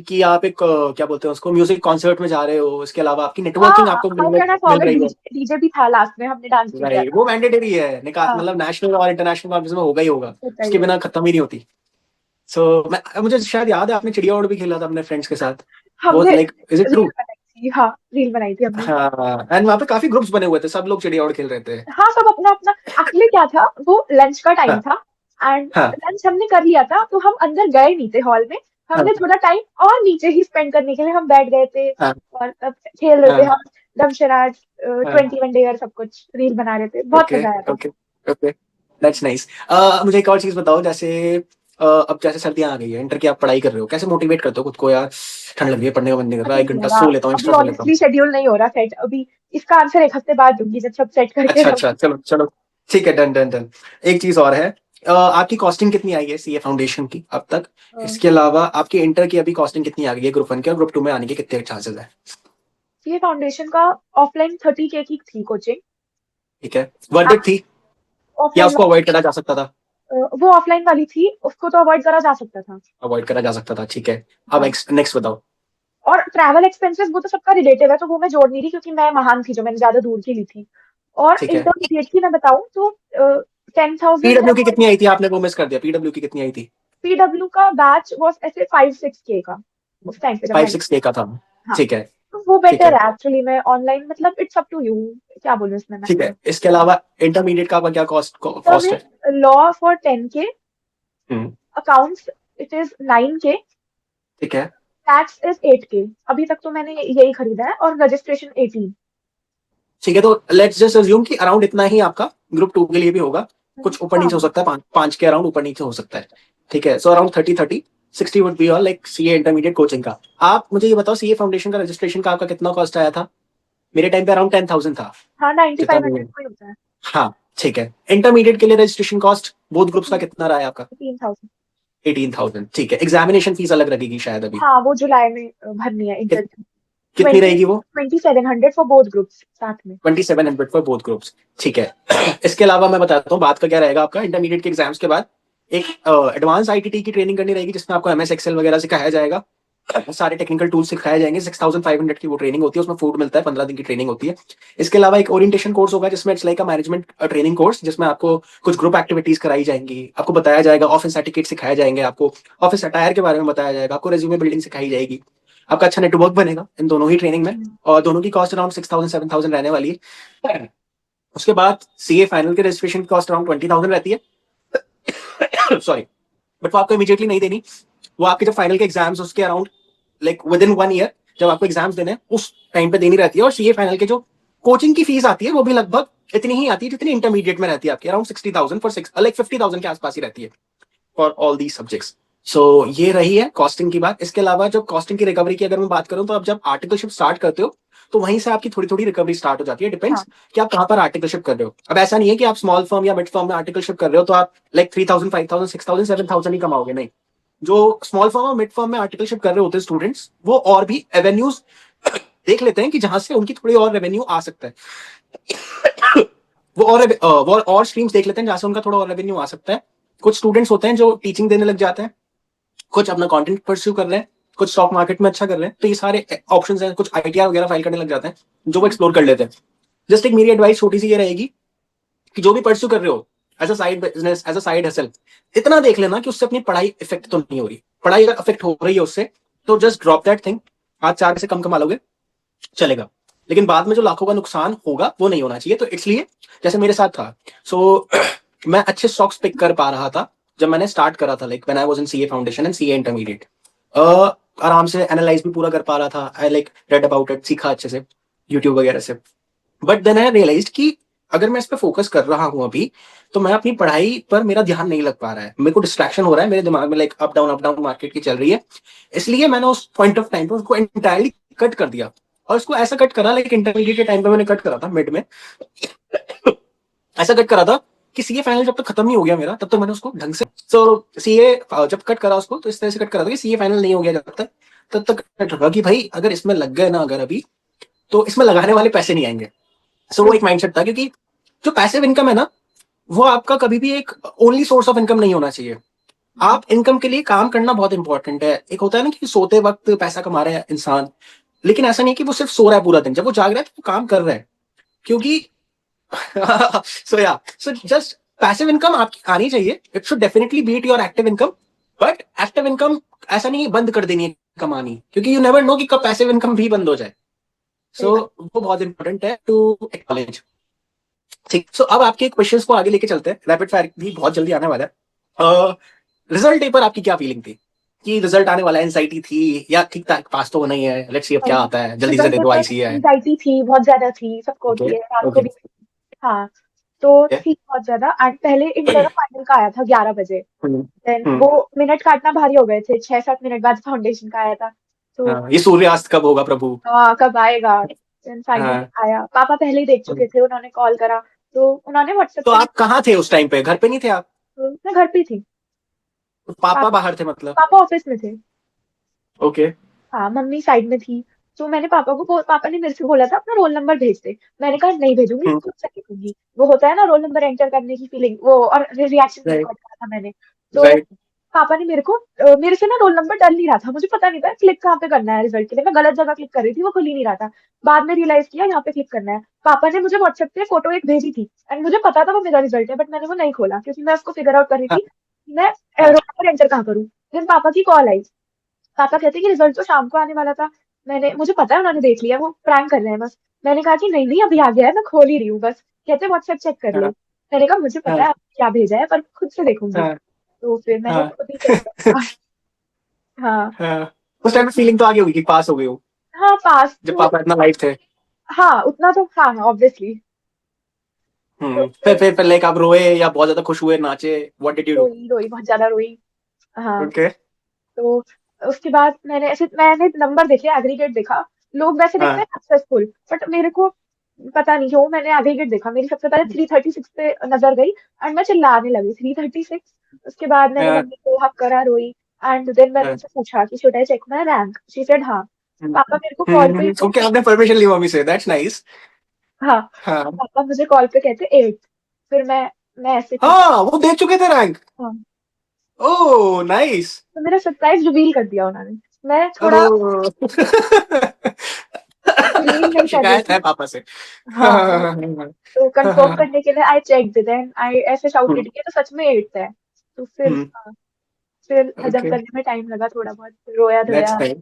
कि आप एक क्या बोलते हैं उसको, म्यूजिक कॉन्सर्ट में जा रहे हो, इसके अलावा आपकी हाँ, नेटवर्किंग आपको how can I mill forget, रही है। डीजे डीजे भी था लास्ट में, हमने डांस भी किया राइट, था। वो मैंडेटरी है, हाँ, मतलब नेशनल और इंटरनेशनल कॉन्फ्रेंस में होगा ही होगा। होता ही उसके है। बिना खत्म ही नहीं होती। सो मैं मुझे शायद याद है आपने चिड़िया उड़ भी खेला था अपने फ्रेंड्स के साथ। वो हमने like, is it reel true? बनाई थी, हाँ, रील बनाई थी हमने। हाँ, एंड वहाँ पे काफी ग्रुप्स बने हुए थे, सब लोग चिड़िया उड़ खेल रहे थे। हाँ, सब अपना अपना, एक्चुअली क्या था, वो लंच का टाइम हाँ, था, एंड हाँ, लंच हमने कर लिया था, तो हम अंदर गए नहीं थे हॉल में। हमने हाँ थोड़ा टाइम और नीचे ही स्पेंड करने के लिए हम बैठ गए थे हाँ और तब खेल रहे थे हाँ हम दमशराज, हाँ। 21 डे और सब कुछ रील बना रहे थे, बहुत ओके मजा आया था। Okay okay, that's nice. मुझे एक और चीज बताओ, जैसे अब जैसे सर्दियां आ गई है, इंटर की आप पढ़ाई कर रहे हो, कैसे मोटिवेट करते हो खुद को? यार ठंड लग रही है, पढ़ने का मन नहीं कर रहा, अभी एक नहीं हो घंटा रहा। सो लेता हूँ, अभी एक्स्ट्रा सो लेता हूँ। ऑनेस्टली शेड्यूल नहीं हो रहा सेट अभी। इसका आंसर एक हफ्ते बाद दूंगी जब सब सेट करके अच्छा अच्छा, रहूंगी। चलो चलो, ठीक है, डन डन डन। एक चीज और है, आपकी कॉस्टिंग कितनी आई है सीए फाउंडेशन की अब तक? इसके अलावा आपकी इंटर की अभी कॉस्टिंग कितनी आ गई है? ग्रुप 1 के और ग्रुप 2 में आने के कितने चांसेस है? ये फाउंडेशन का ऑफलाइन 30K की थी कोचिंग। ठीक है, वर्थ इट थी या ऑफलाइन उसको अवॉइड करा जा सकता था? वो ऑफलाइन वाली थी, उसको तो अवॉइड करा जा सकता था। अवॉइड करा जा सकता था, ठीक है। अब हाँ। नेक्स्ट बताओ। और ट्रैवल एक्सपेंसेस वो तो सबका रिलेटिव है, तो वो मैं जोड़ नहीं रही क्योंकि मैं महान थी जो मैंने ज्यादा दूर की ली थी। और ठीक है, इंटरमीडिएट की मैं बताऊं तो 10,000 है पीडब्ल्यू की पर। कितनी आई थी? आपने वो मिस कर दिया, पीडब्ल्यू की कितनी आई थी? पीडब्ल्यू का बैच वॉज ऐसे 5-6K का उस टाइम पे जब फाइव मैंने। सिक्स के का था? हाँ। ठीक है तो वो ठीक बेटर है है एक्चुअली में ऑनलाइन, मतलब इट्स अप टू यू। क्या बोलूं इसमें मैं। ठीक है। इसके अलावा इंटरमीडिएट का आपका क्या इंटर कॉस्ट है? में law for 10K, hmm, accounts it is 9K, ठीक है टैक्स इज 8K। अभी तक तो मैंने यही खरीदा है और रजिस्ट्रेशन 18। ठीक है, तो लेट्स जस्ट अज्यूम कि अराउंड इतना ही आपका ग्रुप 2 के लिए भी होगा। कुछ ऊपर नीचे हो हाँ। सकता है, पाँच पाँच के अराउंड ऊपर नीचे हो सकता है। ठीक है, so around 30 would be all like CA intermediate coaching का। आप मुझे ये बताओ, सीए फाउंडेशन का रजिस्ट्रेशन का आपका कितना कॉस्ट आया था? मेरे टाइम पे अराउंड 10,000 था, हाँ, नाइन्टी जितना फाइव भी हंड्रेड है। कोई होता है। हाँ ठीक है, इंटरमीडिएट के लिए रजिस्ट्रेशन कॉस्ट बोथ ग्रुप्स का कितना रहा है आपका? 18,000। 18,000, ठीक है। एग्जामिनेशन फीस अलग लगेगी शायद अभी? हाँ, वो जुलाई में भरनी है इंटर की। कितनी ट्वेंटी रहेगी वो? 2700 फॉर बोथ ग्रुप्स साथ में। 2700 फॉर बोथ ग्रुप्स, ठीक है। इसके अलावा मैं बताता हूँ बात का क्या रहेगा आपका इंटरमीडिएट के एग्जाम्स के बाद। एक एडवांस आईटीटी की ट्रेनिंग करनी रहेगी, जिसमें आपको एमएस एक्सेल वगैरह सिखाया जाएगा, सारे टेक्निकल टूल्स सिखाए जाएंगे। 6,500 की वो ट्रेनिंग होती है, उसमें फूड मिलता है, 15 दिन की ट्रेनिंग होती है। इसके अलावा एक ओरिएंटेशन कोर्स होगा, जिसमें it's like a management training course, जिसमें आपको कुछ ग्रुप एक्टिविटीज कराई जाएंगी, आपको बताया जाएगा, ऑफिस एटिकेट सिखाया जाएंगे, आपको ऑफिस अटायर के बारे में बताया जाएगा, आपको रेज्यूमे बिल्डिंग सिखाई जाएगी, आपका अच्छा नेटवर्क बनेगा इन दोनों ही ट्रेनिंग में। और दोनों की कॉस्ट अराउंड 6,000 7,000 रहने वाली है। उसके बाद सीए फाइनल के रजिस्ट्रेशन की कॉस्ट अराउंड 20,000 रहती है। सॉरी, बट वो आपको इमीडिएटली नहीं देनी। वो आपके जब फाइनल के एग्जाम्स उसके around like with in 1 year, जब आपको एग्जाम्स देने हैं उस टाइम पे देनी रहती है। और सीए फाइनल के जो कोचिंग की फीस आती है वो भी लगभग इतनी ही आती है जितनी इंटरमीडिएट में रहती है आपकी, अराउंड 60,000 फॉर 6 लाइक 50,000 के आसपास ही रहती है फॉर ऑल दी सब्जेक्ट्स। सो ये रही है कॉस्टिंग की बात। इसके अलावा जब कॉस्टिंग की रिकवरी की अगर मैं बात करूं, तो अब जब आर्टिकलशिप स्टार्ट करते हो तो वहीं से आपकी थोड़ी थोड़ी रिकवरी स्टार्ट हो जाती है। डिपेंड्स हाँ। कि आप कहां पर आर्टिकलशिप कर रहे हो। अब ऐसा नहीं है कि आप स्मॉल फर्म या मिड फर्म में आर्टिकलशिप कर रहे हो तो आप लाइक 3,000 5,000 6,000 7,000 ही कमाओगे, नहीं। जो स्मॉल फर्म और मिड फर्म में आर्टिकलशिप कर रहे होते हैं स्टूडेंट्स, वो और भी एवेन्यूज देख लेते हैं कि जहां से उनकी थोड़ी और रेवेन्यू आ सकता है। वो और स्ट्रीम्स देख लेते हैं जहां से उनका थोड़ा और रेवेन्यू आ सकता है। कुछ स्टूडेंट्स होते हैं जो टीचिंग देने लग जाते हैं, कुछ अपना कंटेंट परस्यू कर रहे हैं, कुछ स्टॉक मार्केट में अच्छा कर रहे हैं, तो ये सारे ऑप्शंस हैं। कुछ आईटीआर वगैरह फाइल करने लग जाते हैं, जो वो एक्सप्लोर कर लेते हैं। जस्ट एक मेरी एडवाइस छोटी सी ये रहेगी कि जो भी परस्यू कर रहे हो as a side business, as a side hustle, इतना देख लेना कि उससे अपनी पढ़ाई इफेक्ट तो नहीं हो रही। पढ़ाई अगर अफेक्ट हो रही है उससे, तो जस्ट ड्रॉप दैट थिंग। आज 4 से कम कमा लोगे चलेगा, लेकिन बाद में जो लाखों का नुकसान होगा वो नहीं होना चाहिए। तो इसलिए जैसे मेरे साथ था, सो मैं अच्छे स्टॉक्स पिक कर पा रहा था जब मैंने स्टार्ट करा था, like when I was in CA foundation and CA intermediate. आराम से एनालाइज भी पूरा कर पा रहा था। I like read about it, सीखा अच्छे से यूट्यूब वगैरह से। बट देन आई रियलाइज कि अगर मैं इस पर फोकस कर रहा हूं अभी, तो मैं अपनी पढ़ाई पर मेरा ध्यान नहीं लग पा रहा है, मेरे को डिस्ट्रैक्शन हो रहा है, मेरे दिमाग में लाइक अप डाउन मार्केट की चल रही है। इसलिए मैंने उस पॉइंट ऑफ टाइम पर उसको एंटायरली कट कर दिया। और उसको ऐसा कट करा, लाइक इंटरमीडिएट के टाइम पे मैंने कट करा था मिड में। ऐसा कट करा था कि सीए फाइनल जब तक खत्म नहीं हो गया मेरा, तब तक मैंने उसको ढंग से, सो सीए जब कट करा उसको, तो इस तरह से कट करा था कि सीए फाइनल नहीं हो गया जब तक, तब तक कट रखा कि भाई अगर इसमें लग गए ना अगर अभी, तो इसमें लगाने वाले पैसे नहीं आएंगे। सो वो एक माइंडसेट था, क्योंकि जो पैसिव इनकम है ना, वो आपका कभी भी एक ओनली सोर्स ऑफ इनकम नहीं होना चाहिए। आप इनकम के लिए काम करना बहुत इंपॉर्टेंट है। एक होता है ना कि सोते वक्त पैसा कमा रहे हैं इंसान, लेकिन ऐसा नहीं है कि वो सिर्फ सो रहा है पूरा दिन। जब वो जाग रहा है तो वो काम कर रहा है, क्योंकि सो जस्ट पैसिव इनकम आपकी आनी चाहिए। It should definitely beat your active income. But active income ऐसा नहीं है बंद कर देनी है कमानी, क्योंकि यू नेवर नो कि कब पैसिव इनकम भी बंद हो जाए। सही सो बात। वो बहुत इंपॉर्टेंट है टू एक्नॉलेज। ठीक, सो अब आपके क्वेश्चंस को आगे लेके चलते हैं। रैपिड फायर भी बहुत जल्दी आने वाला है। रिजल्ट डे पर आपकी क्या फीलिंग थी? कि रिजल्ट आने वाला है, एंजाइटी थी या ठीक ठाक पास तो होना ही है, लेट्स सी अब क्या आता है, जल्दी से रिजल्ट दे के दो बाद आईसीआई। एंजाइटी थी, बहुत ज्यादा थी, सबको ओके होती है, रात को ओके भी। हाँ, तो थी बहुत ज्यादा। एंड पहले इंटर का फाइनल का आया था 11 बजे। देन हम्म। वो मिनट काटना भारी हो गए थे, 6-7 मिनट बाद फाउंडेशन का आया था। तो हाँ, ये सूर्यास्त कब होगा प्रभु। हाँ, कब आएगा। देन फाइनली हाँ। आया, पापा पहले ही देख चुके थे, उन्होंने कॉल करा। तो उन्होंने व्हाट्सएप तो पे आप कहाँ थे उस टाइम पे, घर पे नहीं थे आप? मैं घर पे थी। पापा पापा बाहर थे मतलब? पापा ऑफिस में थे। ओके। हाँ, मम्मी साइड में थी। तो मैंने पापा ने मेरे से बोला था अपना रोल नंबर भेज दे। मैंने कहा नहीं भेजूंगी, हम्म। खुद से लिखूंगी। वो होता है ना रोल नंबर एंटर करने की फीलिंग, वो और रिएक्शन राइट रिकॉर्ड करा था मैंने। तो राइट। पापा ने मेरे से ना रोल नंबर डल नहीं रहा था, मुझे पता नहीं था क्लिक कहाँ पे करना है रिजल्ट के लिए, मैं गलत जगह क्लिक कर रही थी, वो खुल ही नहीं रहा था। बाद में रियलाइज किया यहाँ पे क्लिक करना है। पापा ने मुझे व्हाट्सएप पे फोटो एक भेजी थी, एंड मुझे पता था वो मेरा रिजल्ट है, बट मैंने वो नहीं खोला क्योंकि मैं उसको फिगर आउट कर रही हाँ थी कि मैं रोल हाँ नंबर एंटर कहाँ करूँ। फिर पापा की कॉल आई। पापा कहते कि रिजल्ट तो शाम को आने वाला था। मुझे पता है उन्होंने देख लिया, वो प्रैंक कर रहे हैं बस। मैंने कहा कि नहीं नहीं, अभी आ गया है, मैं खोल ही रही हूँ बस। कहते व्हाट्सएप चेक कर ले। हाँ मैंने कहा मुझे पता हाँ है आपने क्या भेजा है, पर खुद से देखूंगी। हाँ तो फिर मैंने हाँ। खुद ही चेक किया। हाँ। हाँ। उस तो टाइम पे फीलिंग तो आ गई होगी कि पास हो गई हो, हाँ, पास जब तो। पापा इतना लाइट थे। हाँ, उतना तो हाँ हाँ, ऑब्वियसली। तो फिर फिर लाइक आप रोए या बहुत ज्यादा खुश हुए, नाचे, व्हाट डिड यू डू? रोई रोई, बहुत ज्यादा रोई। हाँ। ओके। तो उसके बाद मैंने नंबर देखे, एग्रीगेट देखा। लोग वैसे देखते हाँ हैं सक्सेसफुल, बट मेरे को पता नहीं क्यों मैंने एग्रीगेट देखा, मेरी सबसे पहले 336 पे नजर गई। एंड मैं चिल्लाने लगी 336। उसके बाद मैंने हाँ मम्मी को हक करा, रोई। एंड देन मैंने हाँ। उनसे पूछा कि should I check my rank, she said हाँ। पापा मेरे को कॉल पे ओके, आपने परमिशन ली मम्मी से, दैट्स नाइस। हाँ, हाँ पापा मुझे कॉल पे कहते 8। फिर मैं ऐसे थी कि हाँ, वो देख चुके थे रैंक। हाँ। Oh nice. तो मेरा सरप्राइज रिवील कर दिया उन्होंने। मैं थोड़ा ओह बिलीव नहीं कर रही शिकायत है थी। पापा से। हाँ, तो कंफर्म करने के लिए आई चेक देन आई ऐसे शाउटेड किया, तो सच में 8 है। तो फिर हाँ, फिर हजम ओके, करने में टाइम लगा थोड़ा बहुत, फिर रोया दैट्स धोया। नाइस।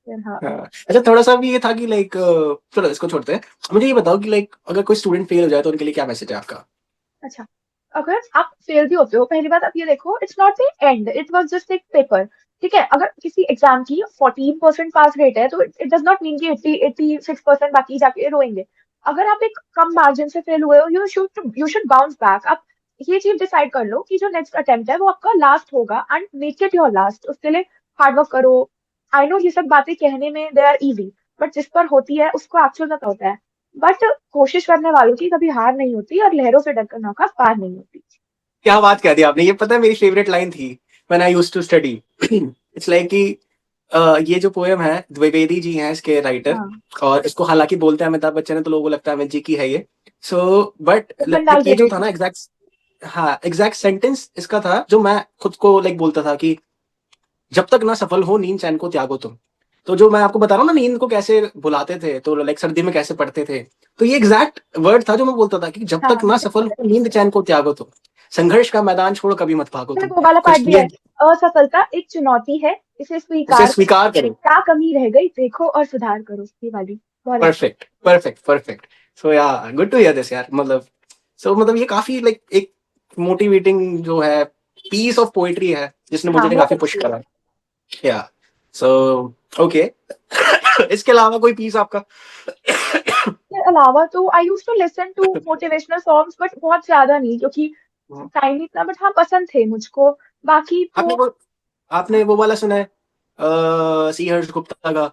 फिर हाँ। हाँ। अच्छा, थोड़ा सा भी ये था कि लाइक, चलो इसको छोड़ते हैं। मुझे ये बताओ कि लाइक अगर कोई स्टूडेंट फेल हो जाए तो उनके लिए क्या मैसेज है आपका? अच्छा, अगर आप फेल भी होते हो, पहली बात आप ये देखो, it's not the end, it was just एक पेपर। ठीक है, अगर किसी एग्जाम की 14% पास रेट है, तो इट डज नॉट मीन कि 86% बाकी जाके रोएंगे। अगर आप एक कम मार्जिन से फेल हुए हो, यू शुड बाउंस बैक। आप ये चीज डिसाइड कर लो कि जो नेक्स्ट अटेम्प्ट है वो आपका लास्ट होगा, and make it your last. उसके लिए हार्ड वर्क करो। आई नो ये सब बातें कहने में दे आर इजी, बट जिस पर होती है उसको एक्चुअल में पता होता है। बट कोशिश करने वालों की कभी हार नहीं होती, और लहरों से डरकर नौका पार नहीं होती। क्या बात कह दी आपने, ये पता है मेरी फेवरेट लाइन थी when I used to study. It's like कि ये जो पोएम है, द्विवेदी जी हैं इसके राइटर, हाँ, और इसको हालांकि बोलते हैं अमिताभ बच्चन है, तो लोगों को लगता है अमित जी की है ये। सो बट बंडाल लाइक ये जो था द्विवेदी। ना एग्जैक्ट, हाँ एग्जैक्ट सेंटेंस इसका था जो मैं खुद को लाइक बोलता था कि जब तक ना सफल हो नींद चैन को त्यागो तुम। तो जो मैं आपको बता रहा हूँ ना, नींद को कैसे बुलाते थे, तो लाइक सर्दी में कैसे पढ़ते थे, तो ये एग्जैक्ट वर्ड था जो मैं बोलता था कि जब हाँ, तक ना मुझे सफल याद है। हो नींद चैन को त्यागो तुम, संघर्ष का मैदान छोड़ कभी मत भागो मैंने तुम। वो वाला पार्ट कुछ दिया ये, है। असफलता एक चुनौती है, इसे इसे स्वीकार करो। स्वीकार करो। क्या कमी रह गई देखो और सुधार करो, ये वाली बहुत अच्छी। Perfect perfect perfect. सो या, गुड टू हियर दिस यार, मतलब सो मतलब ये काफी लाइक एक मोटिवेटिंग जो है पीस ऑफ पोएट्री है जिसने हाँ, मुझे बहुत काफी पुश अच्छी है। करा। या, सो ओके। इसके अलावा कोई पीस आपका? इसके अलावा तो I use to listen to motivational songs, but बहुत ज्यादा नहीं, क्योंकि टाइम नहीं था, बट हाँ पसंद थे मुझको। बाकी आपने तो वो आपने वो वाला सुना है सी हर्ष गुप्ता का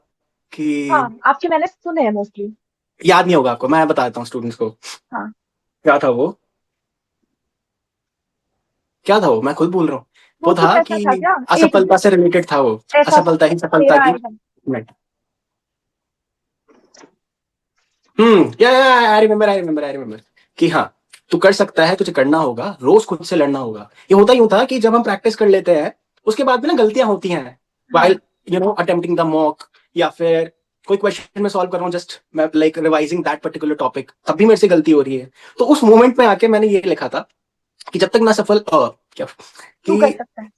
कि, हाँ, आपके मैंने सुने हैं मोस्टली। याद नहीं होगा आपको, मैं बताता हूँ स्टूडेंट्स को। हाँ, क्या था वो, क्या था वो, मैं खुद भूल रहा हूँ। वो वो कुछ था ऐसा कि था क्या, एक असफलता दिन से रिलेटेड था वो, ऐसा असफलता ही सफलता तेरा की। आएगा। या I remember I remember I remember कि हाँ, तू कर सकता है, तुझे करना होगा, रोज खुद से लड़ना होगा। ये होता यूं था कि जब हम प्रैक्टिस कर लेते हैं उसके बाद भी ना गलतियां होती हैं, हाँ, वाइल अटेम्प्टिंग द मॉक, या फिर कोई क्वेश्चन में सॉल्व कर रहा हूँ, जस्ट मैं like revising that particular topic, तब भी मेरे से गलती हो रही है। तो उस मोमेंट में आके मैंने ये लिखा था कि जब तक ना सफल क्या, तू कर कि सकता है।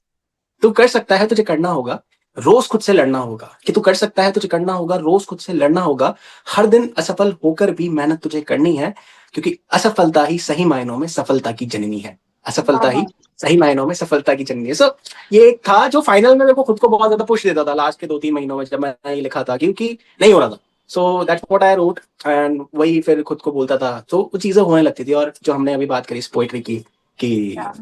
तू कर सकता है, तुझे करना होगा, रोज खुद से लड़ना होगा, कि तू कर सकता है, तुझे करना होगा, रोज खुद से लड़ना होगा, हर दिन असफल होकर भी मेहनत तुझे करनी है, क्योंकि असफलता ही सही मायनों में सफलता की जननी है। असफलता हाँ ही हाँ सही मायनों में सफलता की चंगी है। सो ये एक था जो फाइनल में मेरे को खुद को बहुत ज्यादा पुश देता था लास्ट के 2-3 महीनों में जब मैंने ये लिखा था, क्योंकि नहीं हो रहा था। So that's what I wrote, and वही फिर खुद को बोलता था, तो वो चीजें होने लगती थी। और जो हमने अभी बात करी इस पोइट्री की, कि हाँ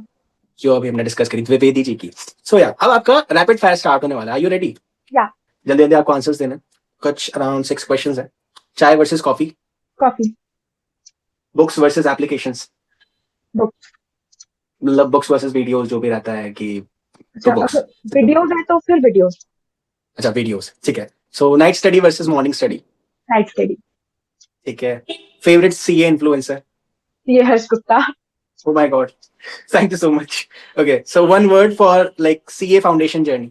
जो अभी हमने डिस्कस करी द्विवेदी जी की। सो या अब आपका रैपिड फायर स्टार्ट होने वाला है। Are you ready? या जल्दी जल्दी आपको आंसर्स देने, कुछ अराउंड 6 क्वेश्चंस है। चाय versus coffee, coffee. Books versus applications, book. मतलब बुक्स वर्सेस वीडियोस जो भी रहता है कि, तो अच्छा बुक्स। अगर वीडियोस है तो फिर वीडियोस। अच्छा वीडियोस, ठीक है। So night study versus morning study, night study. ठीक है। Favourite CA influencer? ये Harsh Gupta. Oh my god. Thank you so much. Okay, so one word for like CA foundation journey.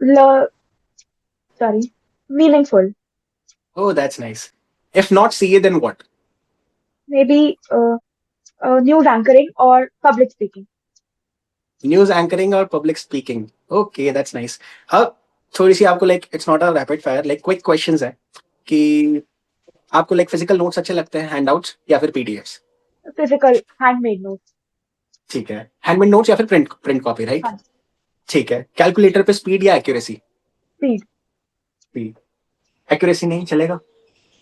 ल sorry, meaningful. Oh, that's nice. If not CA, then what? Maybe news anchoring और public speaking. News anchoring or public speaking. Okay, that's nice. अब थोड़ी सी आपको like it's not a rapid fire, like quick questions है कि आपको like physical notes अच्छे लगते हैं, handouts या फिर PDFs? Physical handmade notes. ठीक है, हैंडमेड नोट्स या फिर प्रिंट कॉपी, राइट? हाँ। ठीक है। कैलकुलेटर पे स्पीड या एक्यूरेसी? स्पीड। स्पीड। एक्यूरेसी नहीं चलेगा?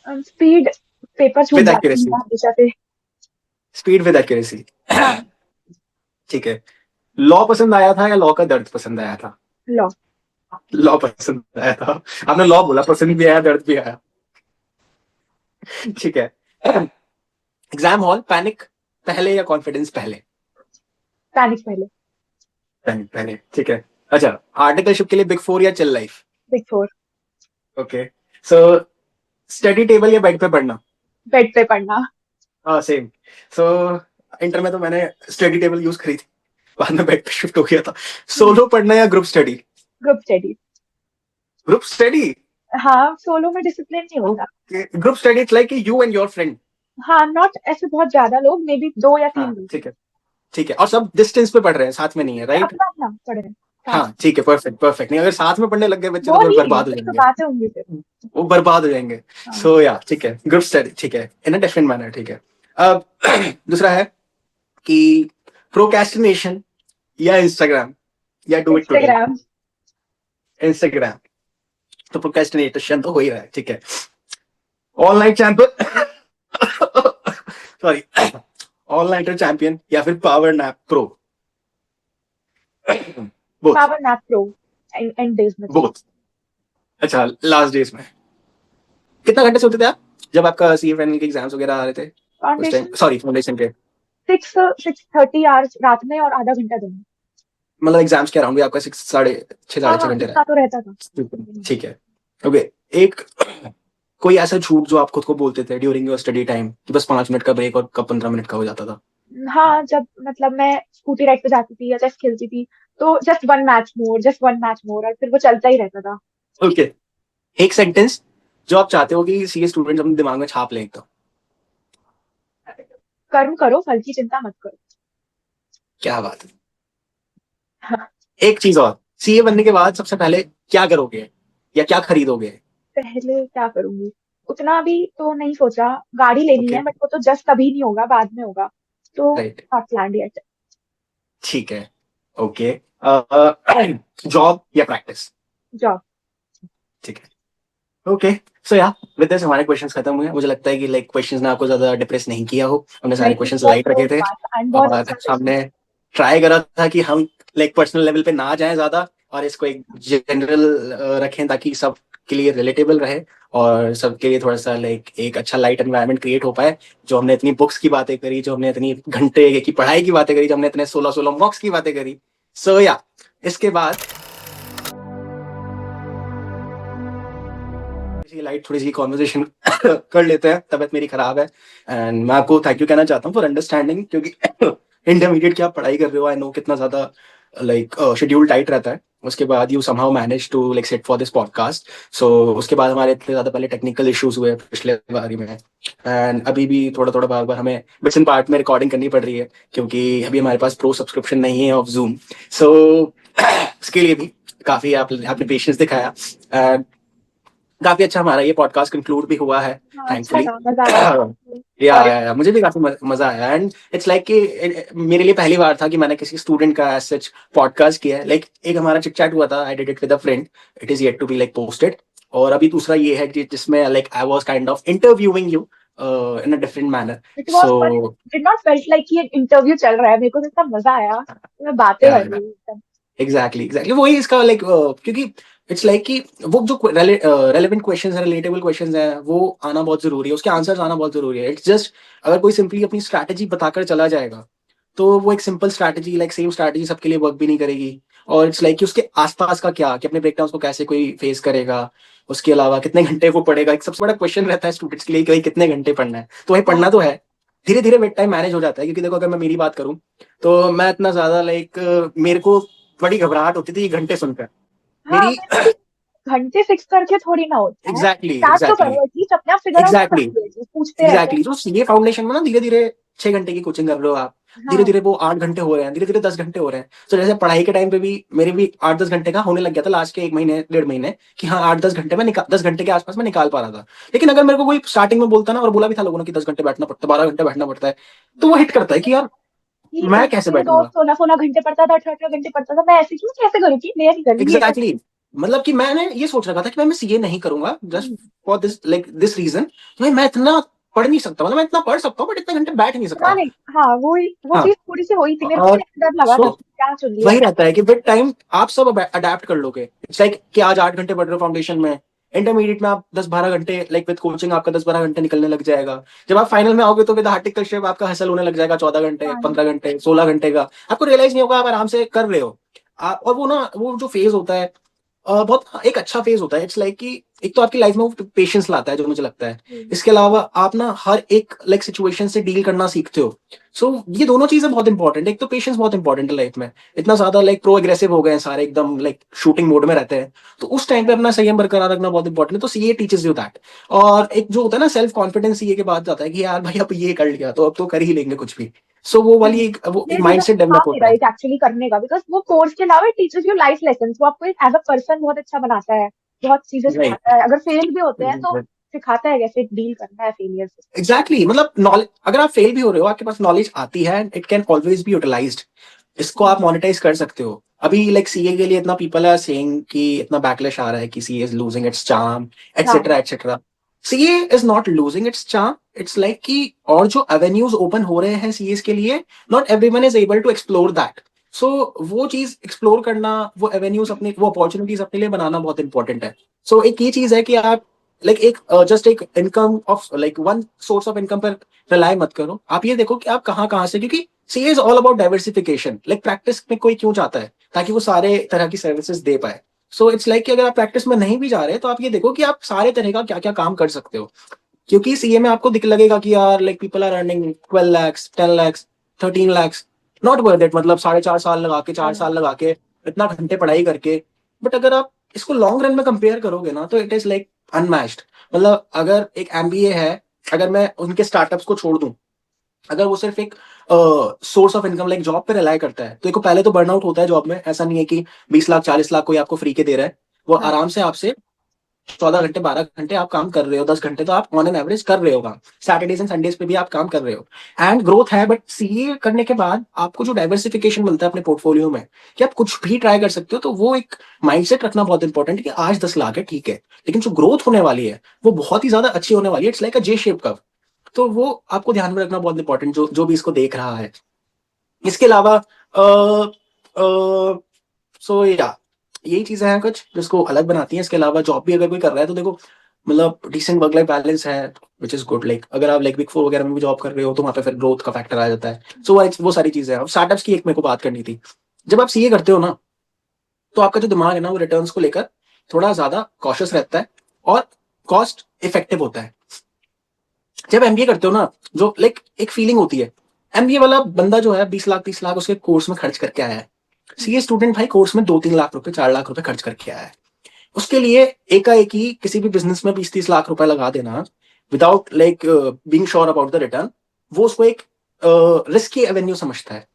स्पीड पेपर छूट विद जाती है एक्यूरेसी, ना हमेशा से। Speed with accuracy. हाँ। ठीक है। लॉ पसंद आया था या लॉ का दर्द पसंद आया था? लॉ। लॉ पसंद आया था। आपने लॉ बोला, पसंद भी आया दर्द भी आया। ठीक है। एग्जाम हॉल पैनिक पहले या कॉन्फिडेंस पहले? पैनिक पहले। पैनिक पहले, ठीक है। अच्छा, आर्टिकलशिप के लिए बिग फोर या chill life? Big four. Okay. So study table या बेड पे पढ़ना? बेड पे पढ़ना। हाँ सेम। सो इंटर में तो मैंने स्टडी टेबल यूज करी थी, बाद में बेड पे शिफ्ट हो गया था। सोलो पढ़ना या group study? Group study. Group study. हाँ, सोलो में डिसिप्लिन नहीं होता। Okay, group study it's like you and your friend. हाँ, नॉट ऐसे बहुत ज्यादा लोग, मे बी 2 या 3 हाँ लोग। ठीक है, ठीक है। और सब डिस्टेंस पे पढ़ रहे हैं, साथ में नहीं है, राइट? अपना अपना पढ़ रहे हैं साथ। हाँ ठीक है, परफेक्ट परफेक्ट। नहीं, अगर साथ में पढ़ने लग गए बच्चे तो वो फिर नहीं, बर्बाद हो वही तो जाएंगे, बातें होंगी फिर। वो बर्बाद हो जाएंगे। हाँ। सो या ठीक है, ग्रुप स्टडी, ठीक है, इन अ डिफरेंट मैनर, ठीक है। अब दूसरा है कि प्रोक्रेस्टिनेशन या इंस्टाग्राम या do it today? Instagram. Instagram. तो प्रोक्रेस्टिनेशन तो हो ही रहा है, ठीक है। Online champion, sorry, online champion या फिर power nap pro? Both. Power nap pro. And days में चाहिए। बोथ। अच्छा, लास्ट डेज में कितना घंटे सोते थे आप जब आपका सीए फाइनल के एग्जाम्स वगैरह आ रहे थे उस टाइम? फाउंडेशन सॉरी, फाउंडेशन के। 6-6:30 आवर्स रात में और आधा घंटा दिन में। मतलब एग्जाम्स के अराउंड भी आपका 6, साढ़े 6, हाँ साढ़े 6 हाँ, घंटे इतना तो रहता था। रहा? ठीक है। ओके। एक कोई ऐसा झूठ जो आप खुद को बोलते थे ड्यूरिंग योर स्टडी टाइम कि बस 5 मिनट का ब्रेक और कब 15 मिनट का हो जाता था? हाँ, जब मतलब मैं स्कूटी राइड पे जाती थी या चेस खेलती थी, तो जस्ट वन मैच मोर, जस्ट वन मैच मोर, और फिर वो चलता ही रहता था। ओके। एक सेंटेंस जो आप चाहते हो कि सीए स्टूडेंट अपने दिमाग में छाप लें एकदम। कर्म करो, फल की चिंता मत करो। क्या बात है। एक चीज और, सीए बनने के बाद सबसे पहले क्या करोगे या क्या खरीदोगे? पहले क्या करूंगी, उतना भी तो नहीं सोचा। गाड़ी लेनी ओके, है, बट वो तो जस्ट अभी नहीं होगा, बाद में होगा। तो राइट, नॉट प्लान्ड येट। ठीक है। ओके। जॉब या प्रैक्टिस? जॉब। ठीक है। ओके। सो या विद दिस हमारे क्वेश्चंस खत्म हुए। मुझे लगता है कि लाइक क्वेश्चंस ने आपको ज्यादा डिप्रेस नहीं किया हो, हमने सारे नहीं, क्वेश्चंस बहुत लाइट रखे बहुत थे। एंड बहुत और अच्छा क्वेश्चन। हमने ट्राई करा था कि हम लाइक पर्सनल लेवल पे ना जाएं ज्यादा, और इसको एक जनरल रखें ताकि सब के लिए रिलेटेबल रहे, और सबके लिए थोड़ा सा लाइक एक अच्छा लाइट एनवायरनमेंट क्रिएट हो पाए। जो हमने इतनी बुक्स की बातें करी, जो हमने इतनी घंटे की पढ़ाई की बातें करी, जो हमने इतने 16-16 मॉक्स की बातें करी। सो या इसके बाद लाइट थोड़ी सी कॉन्वर्जेशन कर लेते हैं। तबीयत मेरी खराब है, एंड मैं आपको थैंक यू कहना चाहता हूँ फॉर अंडरस्टैंडिंग, क्योंकि इंटरमीडिएट की आप पढ़ाई कर रहे हो, आई नो कितना ज्यादा लाइक शेड्यूल टाइट रहता है। उसके बाद you somehow manage to like set for this podcast. So उसके बाद हमारे इतने ज्यादा पहले टेक्निकल इश्यूज हुए पिछले बारी में, एंड अभी भी थोड़ा थोड़ा बार बार हमें बिट्स एंड पार्ट में रिकॉर्डिंग करनी पड़ रही है, क्योंकि अभी हमारे पास प्रो सब्सक्रिप्शन नहीं है ऑफ जूम। सो उसके लिए भी काफी आपने पेशेंस दिखाया। काफी अच्छा हमारा ये पॉडकास्ट कंक्लूड भी हुआ है, हाँ, अच्छा थैंकफुली। था, मजा आया। और या मुझे भी काफी मजा आया, एंड इट्स लाइक कि मेरे लिए पहली बार था कि मैंने किसी स्टूडेंट का एज सच पॉडकास्ट किया है। लाइक एक हमारा चिट चैट हुआ था, I did it with a friend, it is yet to be like posted. और अभी दूसरा ये है कि जिसमें like I was kind of interviewing you in a different manner. It was fun, so did not felt like कि एक इंटरव्यू चल रहा है, मेरे को तो इतना मजा आया, मैं बातें या कर रही हूँ एकदम। एग्जैक्टली वही इसका लाइक क्योंकि इट्स लाइक कि वो जो रेलेवेंट क्वेश्चंस है, रिलेटेबल क्वेश्चंस है, वो आना बहुत जरूरी है, उसके आंसर्स आना बहुत जरूरी है। इट्स जस्ट अगर कोई सिंपली अपनी स्ट्रैटेजी बताकर चला जाएगा, तो वो एक simple strategy, like same strategy सबके लिए वर्क भी नहीं करेगी। और इट्स लाइक कि उसके आसपास का क्या, कि अपने ब्रेकडाउन को कैसे कोई फेस करेगा, उसके अलावा कितने घंटे वो पढ़ेगा। एक सबसे बड़ा क्वेश्चन रहता है स्टूडेंट्स के लिए कि भाई कितने घंटे पढ़ना है। तो भाई पढ़ना तो है, धीरे धीरे वेट टाइम मैनेज हो जाता है। क्योंकि देखो अगर मैं मेरी बात करूं, तो मैं इतना ज्यादा लाइक मेरे को बड़ी घबराहट होती थी ये घंटे सुनकर हाँ, मेरी। मैंने भी घंटे फिक्स करके थोड़ी ना होता है, एग्जैक्टली स्टार्ट तो एग्जैक्टली करो, एटलीस्ट अपने आप फिगर आउट तो कर एग्जैक्टली लो, एटलीस्ट पूछते रहते हैं। एग्जैक्टली जो सीए फाउंडेशन में ना धीरे धीरे 6 घंटे की कोचिंग कर रहे हो आप, धीरे हाँ, धीरे वो 8 घंटे हो रहे हैं, धीरे धीरे 10 घंटे हो रहे हैं। तो जैसे पढ़ाई के टाइम पे भी मेरे भी 8-10 घंटे का होने लग गया था लास्ट के 1 महीने 1.5 महीने, कि हाँ 8-10 घंटे में निकाल, 10 घंटे के आसपास में निकाल पा रहा था। लेकिन अगर मेरे को कोई स्टार्टिंग में बोलता ना, और बोला भी था लोगों ने कि 10 घंटे बैठना पड़ता है, 12 घंटे बैठना पड़ता है, तो वो हिट करता है कि यार कि मैं कैसे मेरा बैठूंगा। दोस्त 16-16 घंटे पढ़ता था, 18-18 घंटे पढ़ता था, मैं ऐसे क्यों, कैसे करूँ, मैं नहीं कर रही ये एग्जैक्टली मतलब कि मैंने ये सोच रखा था कि मैं सीए नहीं करूंगा जस्ट कर। For this like this reason, भाई मैं इतना पढ़ नहीं सकता। मतलब मैं इतना पढ़ सकता हूँ बट इतने घंटे बैठ नहीं पता सकता। नहीं, हाँ वो हाँ, चीज थोड़ी सी हुई थी, मेरे को भी और ऐसे डर लगा सो था कि क्या चुन लिया वही मैंने। रहता है कि विद टाइम आप सब अडेप्ट कर लोगे। इट्स लाइक कि आज 8 घंटे पढ़ रहे हो फाउंडेशन में, इंटरमीडिएट में आप 10-12 घंटे, लाइक विद कोचिंग आपका 10-12 घंटे निकलने लग जाएगा। जब आप फाइनल में आओगे तो विद आर्टिकल शेप आपका हसल होने लग जाएगा 14 घंटे, हाँ, 15 घंटे, 16 घंटे का। आपको रियलाइज नहीं होगा, आप आराम से कर रहे हो। और वो ना वो जो फेज होता है बहुत एक अच्छा फेज होता है। इट्स लाइक कि एक तो आपकी लाइफ में वो पेशेंस लाता है जो मुझे लगता है। इसके अलावा आप ना हर एक लाइक सिचुएशन से डील करना सीखते हो। सो ये दोनों चीजें बहुत इंपॉर्टेंट है। एक तो पेशेंस बहुत इंपॉर्टेंट है लाइफ में। इतना ज्यादा लाइक प्रो एग्रेसिव हो गए हैं सारे, एकदम लाइक शूटिंग मोड में रहते हैं, तो उस टाइम पे अपना संयम बरकरार रखना बहुत इंपॉर्टेंट है। तो सीए टीचर्स यू दैट। और एक जो होता है ना सेल्फ कॉन्फिडेंस सीए के बाद जाता है कि यार भाई अब ये कर लिया तो अब तो कर ही लेंगे कुछ भी। सो वो वाली वो ये एक रीजन माइंडसेट था डेवलप होता मेरा है। एक एक्चुअली करने का, बिकॉज वो कोर्स के अलावा टीचर्स यू लाइफ लेसन, वो आपको एक एज अ पर्सन बहुत अच्छा बनाता है, बहुत चीजें सिखाता राइट, है, अगर फेल भी होते हैं तो सिखाता है कैसे डील करना है फेलियर से। मतलब नॉलेज, अगर आप फेल भी हो रहे हो, आपके पास नॉलेज आती है, it can always be utilized. इसको आप मोनेटाइज कर सकते हो। अभी लाइक सीए के लिए इतना पीपल आर सेइंग कि इतना बैकलैश आ रहा है कि CA is losing its charm, हाँ, etcetera etcetera. CA is not losing its charm, it's like कि और जो एवेन्यूज ओपन हो रहे हैं सीए के लिए, not everyone is able to explore that. So वो चीज एक्सप्लोर करना, वो एवेन्यूज अपने, वो अपॉर्चुनिटीज अपने लिए बनाना बहुत इंपॉर्टेंट है। सो एक ये चीज है कि आप लाइक एक जस्ट एक income of like one source of income पर रिलाई मत करो। आप ये देखो कि आप कहाँ कहाँ से, क्योंकि CA is all about diversification. Like practice में कोई क्यों चाहता है, ताकि वो सारे तरह की सर्विसेज दे पाए। सो इट्स लाइक कि अगर आप प्रैक्टिस में नहीं भी जा रहे तो आप ये देखो कि आप सारे तरह का क्या क्या काम कर सकते हो। क्योंकि सीए में आपको दिख लगेगा कि यार like people are earning 12 lakhs, 10 lakhs, 13 lakhs, not worth it. मतलब 4.5 साल लगा के, चार हाँ, साल लगा के, इतना घंटे पढ़ाई करके। बट अगर आप इसको लॉन्ग रन में कंपेयर करोगे ना, तो इट इज लाइक अनमैच्ड। मतलब अगर एक एमबीए है, अगर मैं उनके स्टार्टअप्स को छोड़ दूं, अगर वो सिर्फ एक source of income like job पे रिलाई करता है, तो देखो पहले तो बर्नआउट होता है जॉब में। ऐसा नहीं है कि 20 लाख 40 लाख कोई आपको फ्री के दे रहा है। वो हाँ, आराम से आपसे 14 घंटे 12 घंटे आप काम कर रहे हो, 10 घंटे तो आप ऑन एन एवरेज कर रहे हो काम। सैटरडेज एंड संडेज पे भी आप काम कर रहे हो, एंड ग्रोथ है। बट सीए करने के बाद आपको जो डाइवर्सिफिकेशन मिलता है अपने पोर्टफोलियो में, कि आप कुछ भी ट्राई कर सकते हो, तो वो एक माइंडसेट रखना बहुत इंपॉर्टेंट है कि आज 10 लाख है ठीक है, लेकिन जो ग्रोथ होने वाली है वो बहुत ही ज्यादा अच्छी होने वाली है। It's like a J shape curve. तो वो आपको ध्यान में रखना बहुत इंपॉर्टेंट, जो जो भी इसको देख रहा है। इसके अलावा सो या यही चीजें हैं कुछ जिसको अलग बनाती हैं। इसके अलावा जॉब भी अगर कोई कर रहा है तो देखो, मतलब डिसेंट वर्क लाइफ बैलेंस है, विच इज गुड। लाइक अगर आप लाइक बिग फोर वगैरह में भी जॉब कर रहे हो, तो वहाँ पे फिर ग्रोथ का फैक्टर आ जाता है। सो वो सारी चीजें हैं। अब स्टार्टअप्स की एक मेरे को बात करनी थी। जब आप सीए करते हो ना, तो आपका जो दिमाग है ना, वो रिटर्न्स को लेकर थोड़ा ज्यादा कॉशियस रहता है, और कॉस्ट इफेक्टिव होता है। जब एमबीए करते हो ना, जो लाइक एक फीलिंग होती है, एमबीए वाला बंदा जो है 20 लाख 30 लाख उसके कोर्स में खर्च करके आया है। सीए स्टूडेंट भाई कोर्स में 2-3 लाख रुपए 4 लाख रुपए खर्च करके आया है। उसके लिए एकाएक ही किसी भी बिजनेस में 20-30 लाख रुपए लगा देना, without like being sure about the return, वो उसको एक रिस्की एवेन्यू समझता है।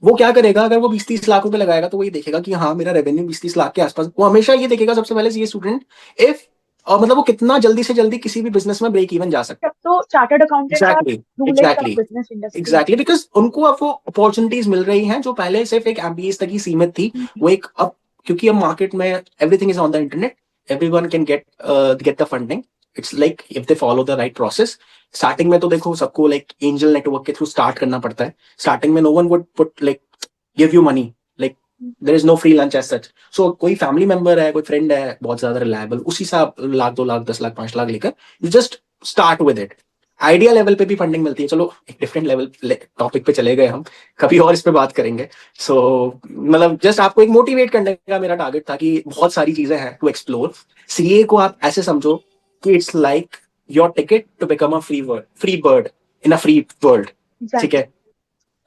वो क्या करेगा, अगर वो 20-30 लाख रुपए लगाएगा, तो वो ये देखेगा कि हाँ मेरा रेवेन्यू 20-30 लाख के आसपास। वो हमेशा ये देखेगा सबसे पहले ये स्टूडेंट, इफ और मतलब वो कितना जल्दी से जल्दी किसी भी बिजनेस में ब्रेक इवन जा सकता तब तो चार्टर्ड है। अकाउंटेंट का एग्जैक्टली, रूल है सब exactly, business industry. Exactly, because उनको अब वो अपॉर्चुनिटीज मिल रही हैं जो पहले सिर्फ एक एमबीए तक ही सीमित थी। वो एक अब, क्योंकि अब मार्केट में everything is on the internet, everyone can get the funding. It's like if they follow the right process. Starting में तो देखो सबको लाइक एंजल नेटवर्क के थ्रू स्टार्ट करना पड़ता है। स्टार्टिंग में no one would put like give you money, like there is no free lunch as such. So कोई फैमिली मेंबर है, कोई फ्रेंड है बहुत ज्यादा रिलायबल, उसी से आप लाख 2 लाख 10 लाख 5 लाख लेकर you just start with it. Idea level पे भी फंडिंग मिलती है। चलो एक डिफरेंट लेवल टॉपिक पे चले गए हम, कभी और इस पे बात करेंगे। सो मतलब जस्ट आपको एक मोटिवेट करने का मेरा टारगेट था कि बहुत सारी चीजें हैं टू एक्सप्लोर। सीए को आप ऐसे समझो कि it's like your ticket to become a free bird in a free world. ठीक है।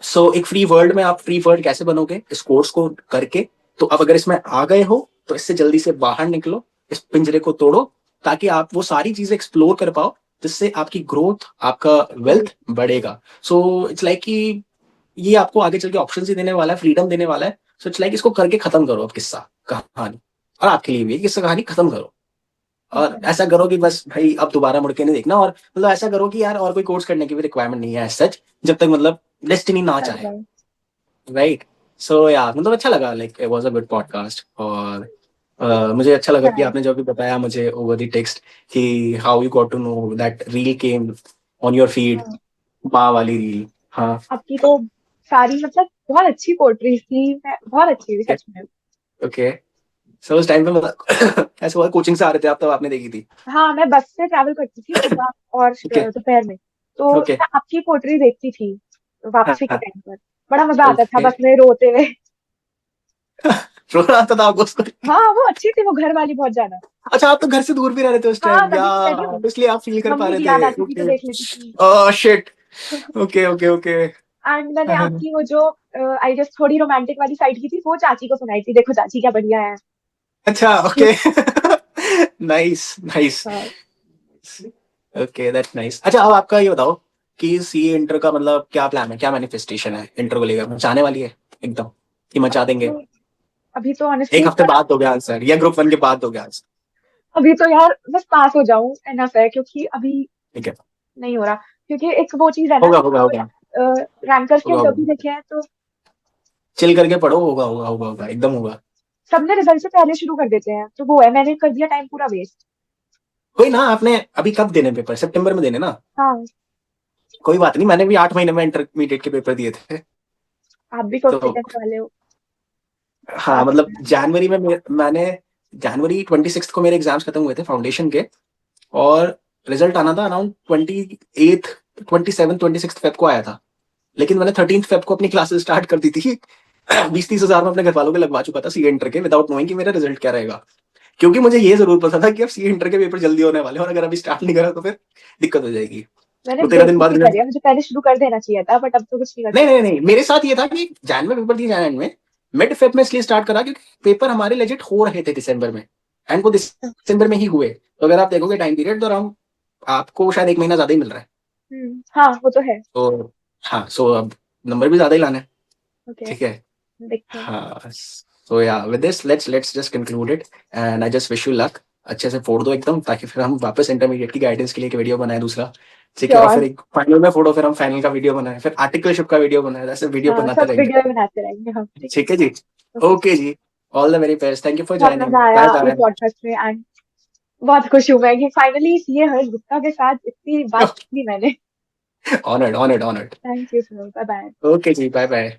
सो एक फ्री वर्ल्ड में आप फ्री बर्ड कैसे बनोगे इस कोर्स को करके। तो अब अगर इसमें आ गए हो तो इससे जल्दी से बाहर निकलो, इस पिंजरे को तोड़ो, ताकि आप वो सारी चीजें एक्सप्लोर कर पाओ, जिससे आपकी ग्रोथ, आपका वेल्थ बढ़ेगा। सो इट्स लाइक कि ये आपको आगे चल के ऑप्शन ही देने वाला है, फ्रीडम देने वाला है। सो इट्स लाइक इसको करके खत्म करो अब किस्सा कहानी। और आपके लिए भी किस्सा कहानी खत्म करो। और ऐसा करो कि बस भाई अब दोबारा मुड़ के नहीं देखना। और मतलब ऐसा करो कि यार और कोई कोर्स करने की भी रिक्वायरमेंट नहीं है सच, जब तक मतलब डेस्टिनी ना चाहे। राइट। सो या मतलब अच्छा लगा, like it was a good podcast. और मुझे अच्छा लगा कि आपने जो भी बताया मुझे ओवर द टेक्स्ट कि how you got to know that reel came on your feed, माँ वाली रील। हाँ। आपकी तो सारी मतलब बहुत अच्छी पोर्ट्री थी, बहुत अच्छी थी सच में। ओके। सो उस टाइम पे मतलब ऐसा हुआ कोचिंग से आ रहे थे आप, तब आपने देखी थी? हाँ, मैं बस से ट्रैवल करती थी सुबह और ओके, दोपहर में, तो ओके। मैं आपकी पोट्री देखती थी वापसी के हाँ, टाइम पर। बड़ा मजा आता था ओके। बस में रोते हुए। रो रहा था आपको उसको देख के? हाँ, वो अच्छी थी वो घर वाली बहुत ज्यादा। अच्छा, आप तो घर से दूर भी रह रहे थे उस हाँ, टाइम तभी तो कह रही यार, हूँ, तो इसलिए आप फील कर पा मम्मी रहे की याद थे। आती थी तो ओके। देख लेती थी। Oh shit. Okay, okay, okay. And मैंने आपकी वो जो आई गेस थोड़ी रोमांटिक वाली साइड की थी वो चाची को सुनाई थी, देखो चाची क्या बढ़िया है। अच्छा, ओके। Nice, nice. हाँ, ओके, दैट्स नाइस। अच्छा, अब आपका ये बताओ कि सीए इंटर का मतलब क्या प्लान है, क्या मैनिफेस्टेशन है इंटर को लेकर? मचाने वाली है एकदम कि मचा देंगे? तो अभी तो एक ऑनेस्टली हफ्ते बाद दोगे आंसर या ग्रुप वन के बाद दोगे आंसर? अभी तो यार बस पास हो जाऊं एनफ है, क्योंकि अभी ठीक है। नहीं हो रहा। क्योंकि एक वो चीज है ना होगा, कि होगा, होगा, रैंकर्स के होगा, इंटरव्यू होगा। देखे हैं तो चिल करके पढ़ो, होगा, होगा, होगा, होगा, एकदम होगा। सबने रिजल्ट से पहले शुरू कर देते हैं, तो वो है मैंने कर दिया टाइम पूरा वेस्ट। कोई ना, आपने अभी कब देने पेपर? सितंबर में देने ना? हाँ, कोई बात नहीं, मैंने भी 8 महीने में इंटरमीडिएट के पेपर दिए थे। आप भी तो कॉन्फिडेंस वाले हो। हाँ, पास मतलब होना है। जनवरी में मैंने जनवरी 26 को मेरे एग्जाम्स खत्म हुए थे फाउंडेशन के। और रिजल्ट आना था अराउंड 28, 27, 26 फेब को आया था। लेकिन मैंने 13 फेब को अपनी क्लासेस स्टार्ट कर दी थी। 20-30 हजार में अपने घर वालों के लगवा चुका था सीए इंटर के, विदाउट नोइंग कि मेरा रिजल्ट क्या रहेगा। क्योंकि मुझे ये जरूर पता था कि अब सीए इंटर के पेपर जल्दी होने वाले हैं, और अगर अभी स्टार्ट नहीं करा तो फिर दिक्कत हो जाएगी। मैंने तो 13 दिन बाद बेवकूफी रिजल्ट। करी है, मुझे पहले शुरू कर देना चाहिए था, बट अब तो कुछ नहीं कर नहीं, सकते। नहीं, नहीं, मेरे साथ ये था कि जैन में पेपर दिए, जैन में मिड फेब में इसलिए स्टार्ट करा क्योंकि पेपर हमारे लेजिट हो रहे थे दिसंबर में। एंड वो दिसंबर में ही हुए। तो अगर आप देखोगे टाइम पीरियड तो अराउंड आपको शायद 1 महीना ज्यादा ही मिल रहा है। हाँ, वो तो है। तो हाँ, सो अब नंबर भी ज्यादा ही लाना है। ओके, ठीक है। देखते हैं। हाँ। सो या with this let's just conclude it. And I just wish you luck. अच्छे से फोड़ दो एकदम, ताकि फिर हम वापस इंटरमीडिएट की गाइडेंस के लिए एक वीडियो बनाए दूसरा। ठीक है। और श्योर। फिर एक फाइनल में फोड़ो, फिर हम फाइनल का वीडियो बनाए, फिर आर्टिकलशिप का वीडियो बनाए, ऐसे वीडियो हाँ, बनाते सब रहेंगे। वीडियो बनाते रहेंगे हम, ठीक है। ठीक है जी। ओके, ओके जी। All the very best, thank you for बहुत ज्वाइनिंग, मजा आया बाय ये बाय। पॉडकास्ट में एंड बहुत खुश हूँ मैं कि फाइनली ये हर्ष गुप्ता के साथ इतनी बात की मैंने। Honoured, honoured, honoured. Thank you sir, bye bye. Okay जी, बाय बाय।